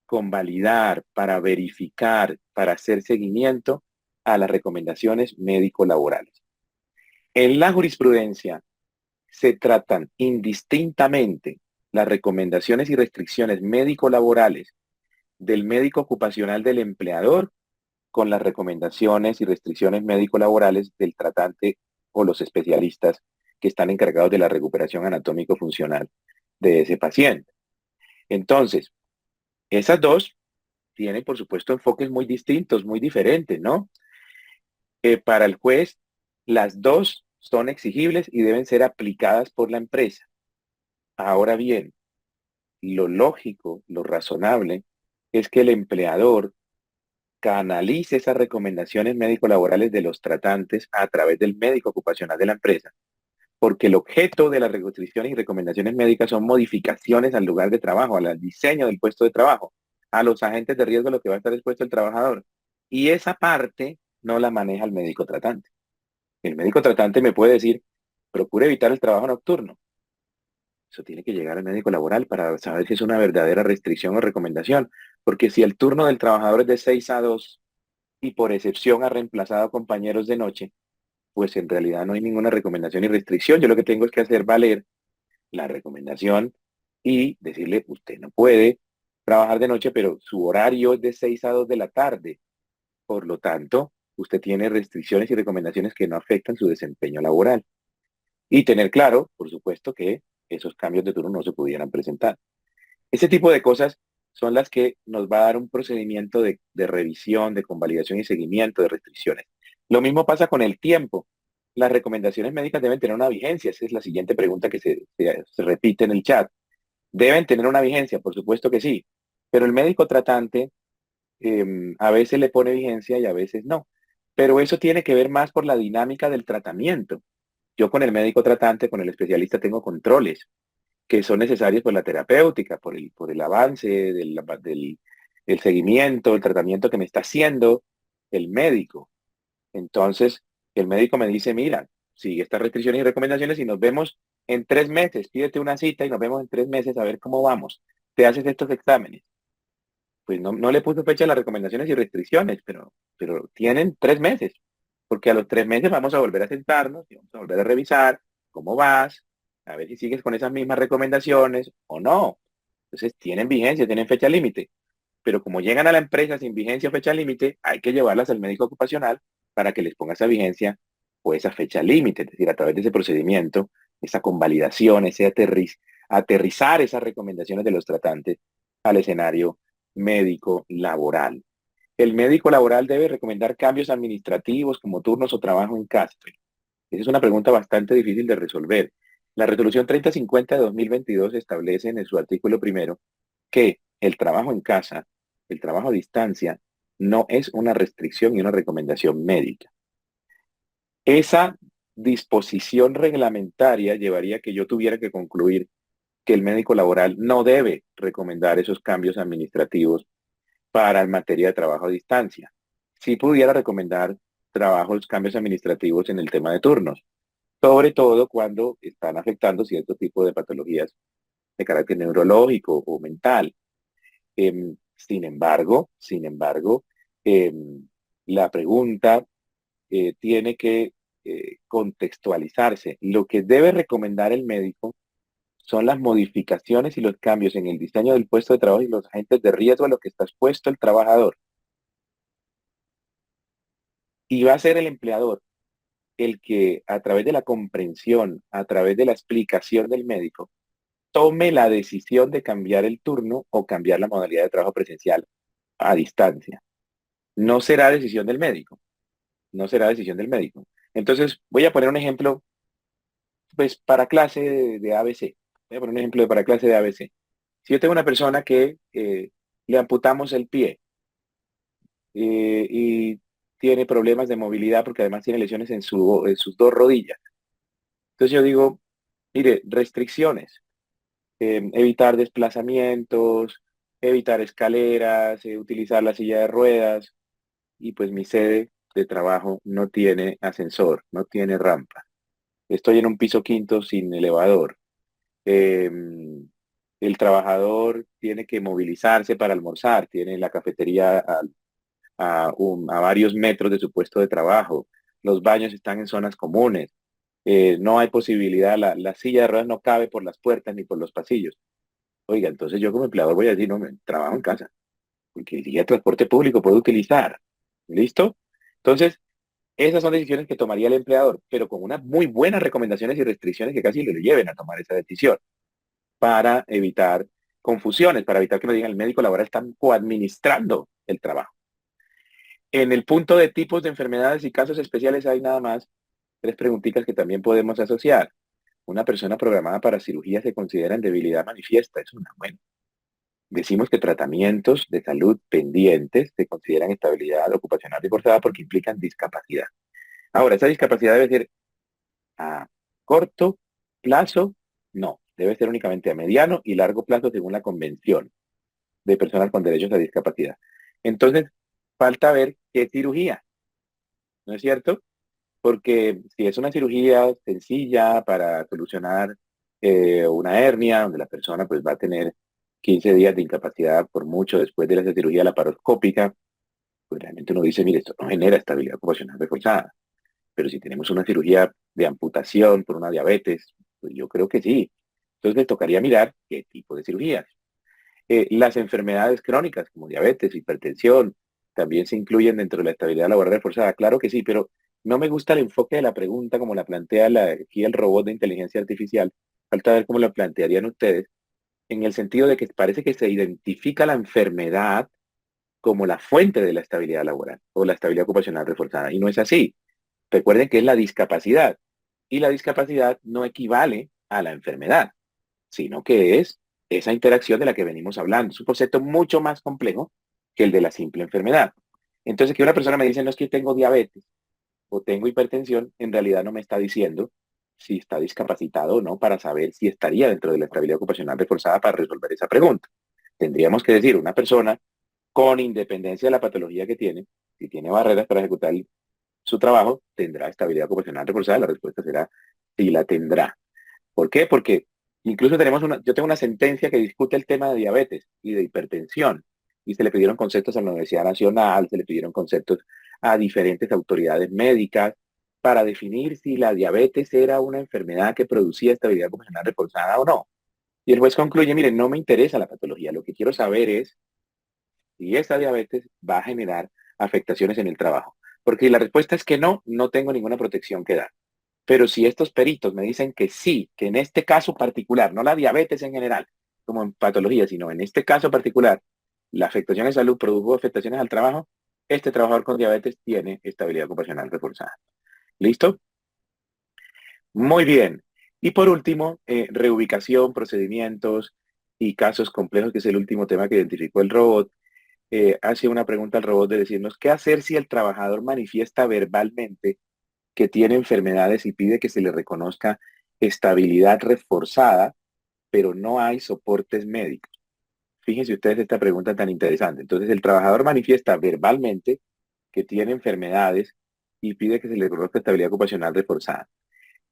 convalidar, para verificar, para hacer seguimiento a las recomendaciones médico-laborales. En la jurisprudencia se tratan indistintamente las recomendaciones y restricciones médico-laborales del médico ocupacional del empleador con las recomendaciones y restricciones médico-laborales del tratante o los especialistas que están encargados de la recuperación anatómico-funcional de ese paciente. Entonces, esas dos tienen, por supuesto, enfoques muy distintos, muy diferentes, ¿no? Para el juez, las dos son exigibles y deben ser aplicadas por la empresa. Ahora bien, lo lógico, lo razonable, es que el empleador canalice esas recomendaciones médico-laborales de los tratantes a través del médico ocupacional de la empresa, porque el objeto de las restricciones y recomendaciones médicas son modificaciones al lugar de trabajo, al diseño del puesto de trabajo, a los agentes de riesgo a los que va a estar expuesto el trabajador. Y esa parte no la maneja el médico tratante. El médico tratante me puede decir, procure evitar el trabajo nocturno. Eso tiene que llegar al médico laboral para saber si es una verdadera restricción o recomendación. Porque si el turno del trabajador es de 6 a 2 y por excepción ha reemplazado a compañeros de noche, pues en realidad no hay ninguna recomendación y restricción. Yo lo que tengo es que hacer valer la recomendación y decirle, usted no puede trabajar de noche, pero su horario es de 6 a 2 de la tarde. Por lo tanto, usted tiene restricciones y recomendaciones que no afectan su desempeño laboral. Y tener claro, por supuesto, que esos cambios de turno no se pudieran presentar. Ese tipo de cosas son las que nos va a dar un procedimiento de revisión, de convalidación y seguimiento de restricciones. Lo mismo pasa con el tiempo. Las recomendaciones médicas deben tener una vigencia. Esa es la siguiente pregunta que se repite en el chat. ¿Deben tener una vigencia? Por supuesto que sí. Pero el médico tratante a veces le pone vigencia y a veces no. Pero eso tiene que ver más por la dinámica del tratamiento. Yo con el médico tratante, con el especialista, tengo controles que son necesarios por la terapéutica, por el avance del seguimiento, el tratamiento que me está haciendo el médico. Entonces, el médico me dice, mira, sigue estas restricciones y recomendaciones y nos vemos en 3 meses. Pídete una cita y nos vemos en 3 meses a ver cómo vamos. Te haces estos exámenes. Pues no le puso fecha a las recomendaciones y restricciones, pero tienen 3 meses, porque a los 3 meses vamos a volver a sentarnos y vamos a volver a revisar cómo vas, a ver si sigues con esas mismas recomendaciones o no. Entonces tienen vigencia, tienen fecha límite, pero como llegan a la empresa sin vigencia o fecha límite, hay que llevarlas al médico ocupacional para que les ponga esa vigencia o esa fecha límite, es decir, a través de ese procedimiento, esa convalidación, ese aterrizar esas recomendaciones de los tratantes al escenario médico laboral. El médico laboral debe recomendar cambios administrativos como turnos o trabajo en casa. Esa es una pregunta bastante difícil de resolver. La resolución 3050 de 2022 establece en su artículo primero que el trabajo en casa, el trabajo a distancia, no es una restricción y una recomendación médica. Esa disposición reglamentaria llevaría a que yo tuviera que concluir que el médico laboral no debe recomendar esos cambios administrativos para en materia de trabajo a distancia. Sí pudiera recomendar cambios administrativos en el tema de turnos, sobre todo cuando están afectando cierto tipo de patologías de carácter neurológico o mental. Sin embargo, la pregunta tiene que contextualizarse. Lo que debe recomendar el médico son las modificaciones y los cambios en el diseño del puesto de trabajo y los agentes de riesgo a los que está expuesto el trabajador. Y va a ser el empleador el que, a través de la comprensión, a través de la explicación del médico, tome la decisión de cambiar el turno o cambiar la modalidad de trabajo presencial a distancia. No será decisión del médico, no será decisión del médico. Entonces, voy a poner un ejemplo, pues, para clase de ABC. Voy a poner un ejemplo para clase de ABC. Si yo tengo una persona que le amputamos el pie y tiene problemas de movilidad porque además tiene lesiones en sus dos rodillas. Entonces yo digo, mire, restricciones, evitar desplazamientos, evitar escaleras, utilizar la silla de ruedas, y pues mi sede de trabajo no tiene ascensor, no tiene rampa. Estoy en un piso quinto sin elevador. El trabajador tiene que movilizarse para almorzar, tiene la cafetería a varios metros de su puesto de trabajo. Los baños están en zonas comunes. No hay posibilidad, la silla de ruedas no cabe por las puertas ni por los pasillos. Oiga, entonces yo como empleador voy a decir, no, trabajo en casa, porque si el transporte público puedo utilizar. ¿Listo? Entonces, esas son decisiones que tomaría el empleador, pero con unas muy buenas recomendaciones y restricciones que casi lo lleven a tomar esa decisión para evitar confusiones, para evitar que me digan el médico laboral está coadministrando el trabajo. En el punto de tipos de enfermedades y casos especiales hay nada más 3 preguntitas que también podemos asociar. Una persona programada para cirugía se considera en debilidad manifiesta. Es una buena. Decimos que tratamientos de salud pendientes se consideran estabilidad ocupacional reforzada porque implican discapacidad. Ahora, esa discapacidad debe ser a corto plazo, no. Debe ser únicamente a mediano y largo plazo según la Convención de Personas con Derechos a Discapacidad. Entonces, falta ver qué cirugía, ¿no es cierto? Porque si es una cirugía sencilla para solucionar una hernia, donde la persona pues va a tener 15 días de incapacidad por mucho después de la cirugía laparoscópica, pues realmente uno dice, mire, esto no genera estabilidad ocupacional reforzada. Pero si tenemos una cirugía de amputación por una diabetes, pues yo creo que sí. Entonces me tocaría mirar qué tipo de cirugías. Las enfermedades crónicas como diabetes, hipertensión, también se incluyen dentro de la estabilidad laboral reforzada. Claro que sí, pero no me gusta el enfoque de la pregunta como la plantea aquí el robot de inteligencia artificial. Falta ver cómo la plantearían ustedes, en el sentido de que parece que se identifica la enfermedad como la fuente de la estabilidad laboral o la estabilidad ocupacional reforzada. Y no es así. Recuerden que es la discapacidad. Y la discapacidad no equivale a la enfermedad, sino que es esa interacción de la que venimos hablando. Es un concepto mucho más complejo que el de la simple enfermedad. Entonces, que una persona me dice, no es que tengo diabetes o tengo hipertensión, en realidad no me está diciendo si está discapacitado o no para saber si estaría dentro de la estabilidad ocupacional reforzada para resolver esa pregunta. Tendríamos que decir, una persona con independencia de la patología que tiene, si tiene barreras para ejecutar su trabajo, ¿tendrá estabilidad ocupacional reforzada? La respuesta será sí la tendrá. ¿Por qué? Porque incluso yo tengo una sentencia que discute el tema de diabetes y de hipertensión, y se le pidieron conceptos a la Universidad Nacional, se le pidieron conceptos a diferentes autoridades médicas para definir si la diabetes era una enfermedad que producía estabilidad ocupacional reforzada o no. Y el juez concluye, mire, no me interesa la patología, lo que quiero saber es si esta diabetes va a generar afectaciones en el trabajo. Porque si la respuesta es que no, no tengo ninguna protección que dar. Pero si estos peritos me dicen que sí, que en este caso particular, no la diabetes en general, como en patología, sino en este caso particular, la afectación de salud produjo afectaciones al trabajo, este trabajador con diabetes tiene estabilidad ocupacional reforzada. ¿Listo? Muy bien. Y por último, reubicación, procedimientos y casos complejos, que es el último tema que identificó el robot. Hace una pregunta al robot de decirnos, ¿qué hacer si el trabajador manifiesta verbalmente que tiene enfermedades y pide que se le reconozca estabilidad reforzada, pero no hay soportes médicos? Fíjense ustedes esta pregunta tan interesante. Entonces, el trabajador manifiesta verbalmente que tiene enfermedades y pide que se le reconozca estabilidad ocupacional reforzada.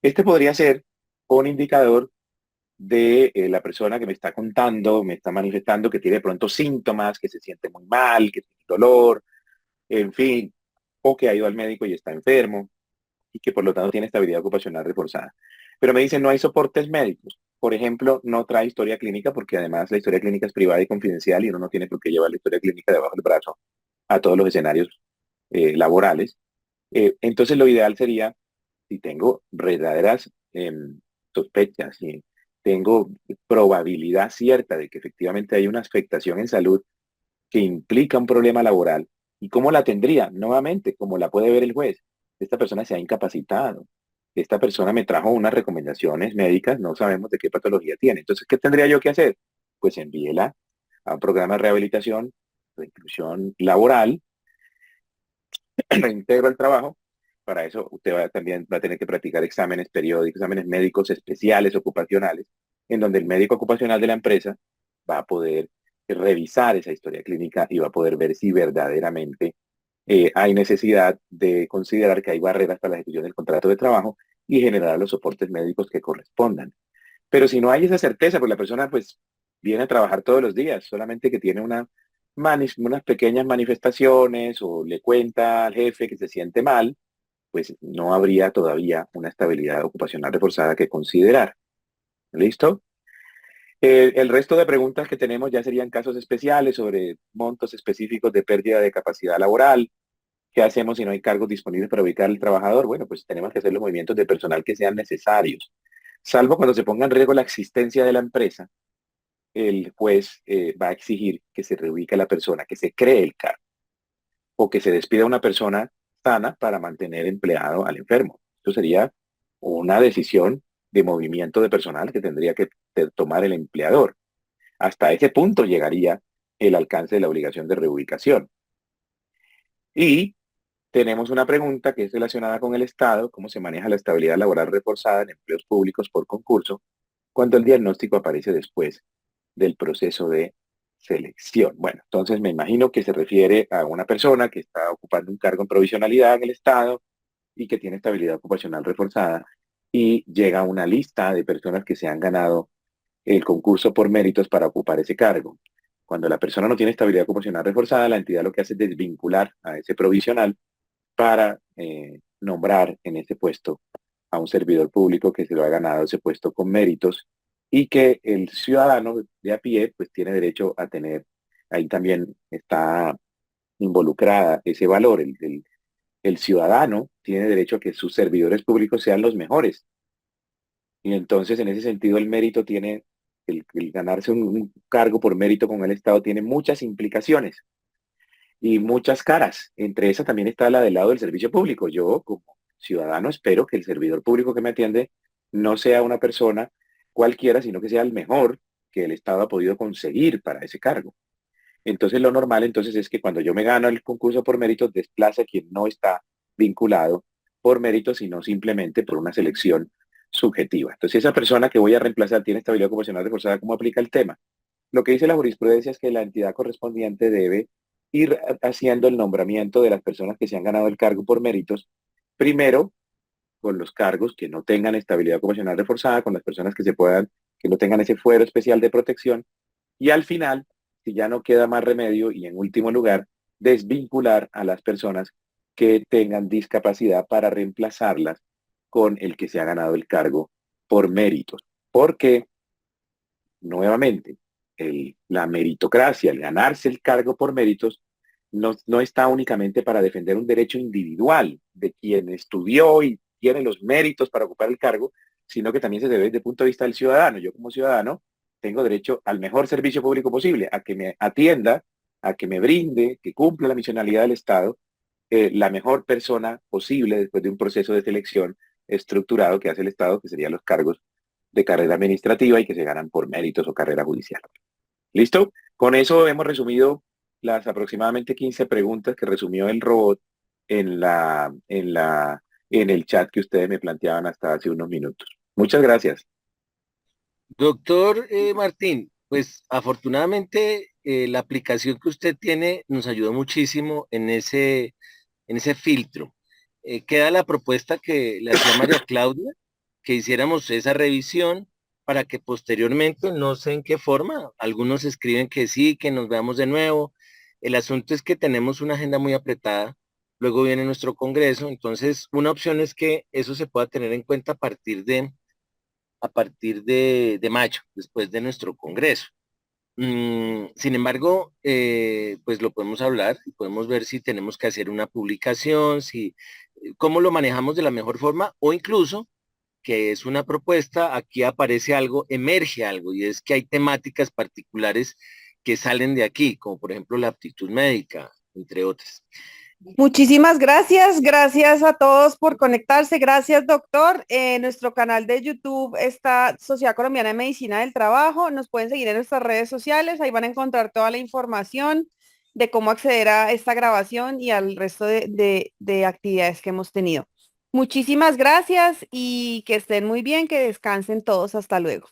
Este podría ser un indicador de la persona que me está contando, me está manifestando que tiene de pronto síntomas, que se siente muy mal, que tiene dolor, en fin, o que ha ido al médico y está enfermo y que por lo tanto tiene estabilidad ocupacional reforzada. Pero me dicen, no hay soportes médicos. por ejemplo, no trae historia clínica porque además la historia clínica es privada y confidencial y uno no tiene por qué llevar la historia clínica debajo del brazo a todos los escenarios laborales. Entonces lo ideal sería, si tengo verdaderas sospechas, si tengo probabilidad cierta de que efectivamente hay una afectación en salud que implica un problema laboral, ¿y cómo la tendría? Nuevamente, como la puede ver el juez, esta persona se ha incapacitado, esta persona me trajo unas recomendaciones médicas, no sabemos de qué patología tiene. Entonces, ¿qué tendría yo que hacer? Pues envíela a un programa de rehabilitación, de inclusión laboral, reintegro al trabajo. Para eso usted también va a tener que practicar exámenes periódicos, exámenes médicos especiales, ocupacionales, en donde el médico ocupacional de la empresa va a poder revisar esa historia clínica y va a poder ver si verdaderamente hay necesidad de considerar que hay barreras para la ejecución del contrato de trabajo y generar los soportes médicos que correspondan. Pero si no hay esa certeza, pues la persona pues viene a trabajar todos los días, solamente que tiene unas pequeñas manifestaciones o le cuenta al jefe que se siente mal, pues no habría todavía una estabilidad ocupacional reforzada que considerar. ¿Listo? El resto de preguntas que tenemos ya serían casos especiales sobre montos específicos de pérdida de capacidad laboral. ¿Qué hacemos si no hay cargos disponibles para ubicar al trabajador? Bueno, pues tenemos que hacer los movimientos de personal que sean necesarios. Salvo cuando se ponga en riesgo la existencia de la empresa, el juez va a exigir que se reubique a la persona, que se cree el cargo o que se despida a una persona sana para mantener empleado al enfermo. Esto sería una decisión de movimiento de personal que tendría que tomar el empleador. Hasta ese punto llegaría el alcance de la obligación de reubicación. Y tenemos una pregunta que es relacionada con el Estado, cómo se maneja la estabilidad laboral reforzada en empleos públicos por concurso, cuando el diagnóstico aparece después del proceso de selección. Bueno, entonces me imagino que se refiere a una persona que está ocupando un cargo en provisionalidad en el Estado y que tiene estabilidad ocupacional reforzada y llega una lista de personas que se han ganado el concurso por méritos para ocupar ese cargo. Cuando la persona no tiene estabilidad ocupacional reforzada, la entidad lo que hace es desvincular a ese provisional para nombrar en ese puesto a un servidor público que se lo ha ganado ese puesto con méritos y que el ciudadano de a pie pues tiene derecho a tener, ahí también está involucrada ese valor, el ciudadano tiene derecho a que sus servidores públicos sean los mejores. Y entonces en ese sentido el mérito tiene, el ganarse un cargo por mérito con el Estado tiene muchas implicaciones y muchas caras. Entre esas también está la del lado del servicio público. Yo, como ciudadano, espero que el servidor público que me atiende no sea una persona cualquiera, sino que sea el mejor que el Estado ha podido conseguir para ese cargo. Entonces, lo normal entonces es que cuando yo me gano el concurso por méritos, desplace a quien no está vinculado por méritos, sino simplemente por una selección subjetiva. Entonces, si esa persona que voy a reemplazar tiene estabilidad ocupacional reforzada, ¿cómo aplica el tema? Lo que dice la jurisprudencia es que la entidad correspondiente debe ir haciendo el nombramiento de las personas que se han ganado el cargo por méritos, primero con los cargos que no tengan estabilidad ocupacional reforzada, con las personas que no tengan ese fuero especial de protección, y al final, si ya no queda más remedio, y en último lugar, desvincular a las personas que tengan discapacidad para reemplazarlas con el que se ha ganado el cargo por méritos. Porque, nuevamente, la meritocracia, el ganarse el cargo por méritos, no está únicamente para defender un derecho individual de quien estudió y tiene los méritos para ocupar el cargo, sino que también se debe desde el punto de vista del ciudadano. Yo como ciudadano tengo derecho al mejor servicio público posible, a que me atienda, a que me brinde, que cumpla la misionalidad del Estado, la mejor persona posible después de un proceso de selección estructurado que hace el Estado, que serían los cargos de carrera administrativa y que se ganan por méritos o carrera judicial. ¿Listo? Con eso hemos resumido las aproximadamente 15 preguntas que resumió el robot en el chat que ustedes me planteaban hasta hace unos minutos. Muchas gracias. Doctor Martín, pues afortunadamente la aplicación que usted tiene nos ayudó muchísimo en ese filtro. Queda la propuesta que le hacía María Claudia, que hiciéramos esa revisión para que posteriormente, no sé en qué forma, algunos escriben que sí, que nos veamos de nuevo. El asunto es que tenemos una agenda muy apretada, luego viene nuestro congreso, entonces una opción es que eso se pueda tener en cuenta a partir de mayo, después de nuestro congreso. Sin embargo, pues lo podemos hablar y podemos ver si tenemos que hacer una publicación, si cómo lo manejamos de la mejor forma, o incluso que es una propuesta, aquí aparece algo, emerge algo, y es que hay temáticas particulares que salen de aquí, como por ejemplo la aptitud médica, entre otras. Muchísimas gracias, gracias a todos por conectarse, gracias doctor. Nuestro canal de YouTube está Sociedad Colombiana de Medicina del Trabajo, nos pueden seguir en nuestras redes sociales, ahí van a encontrar toda la información de cómo acceder a esta grabación y al resto de actividades que hemos tenido. Muchísimas gracias y que estén muy bien, que descansen todos, hasta luego.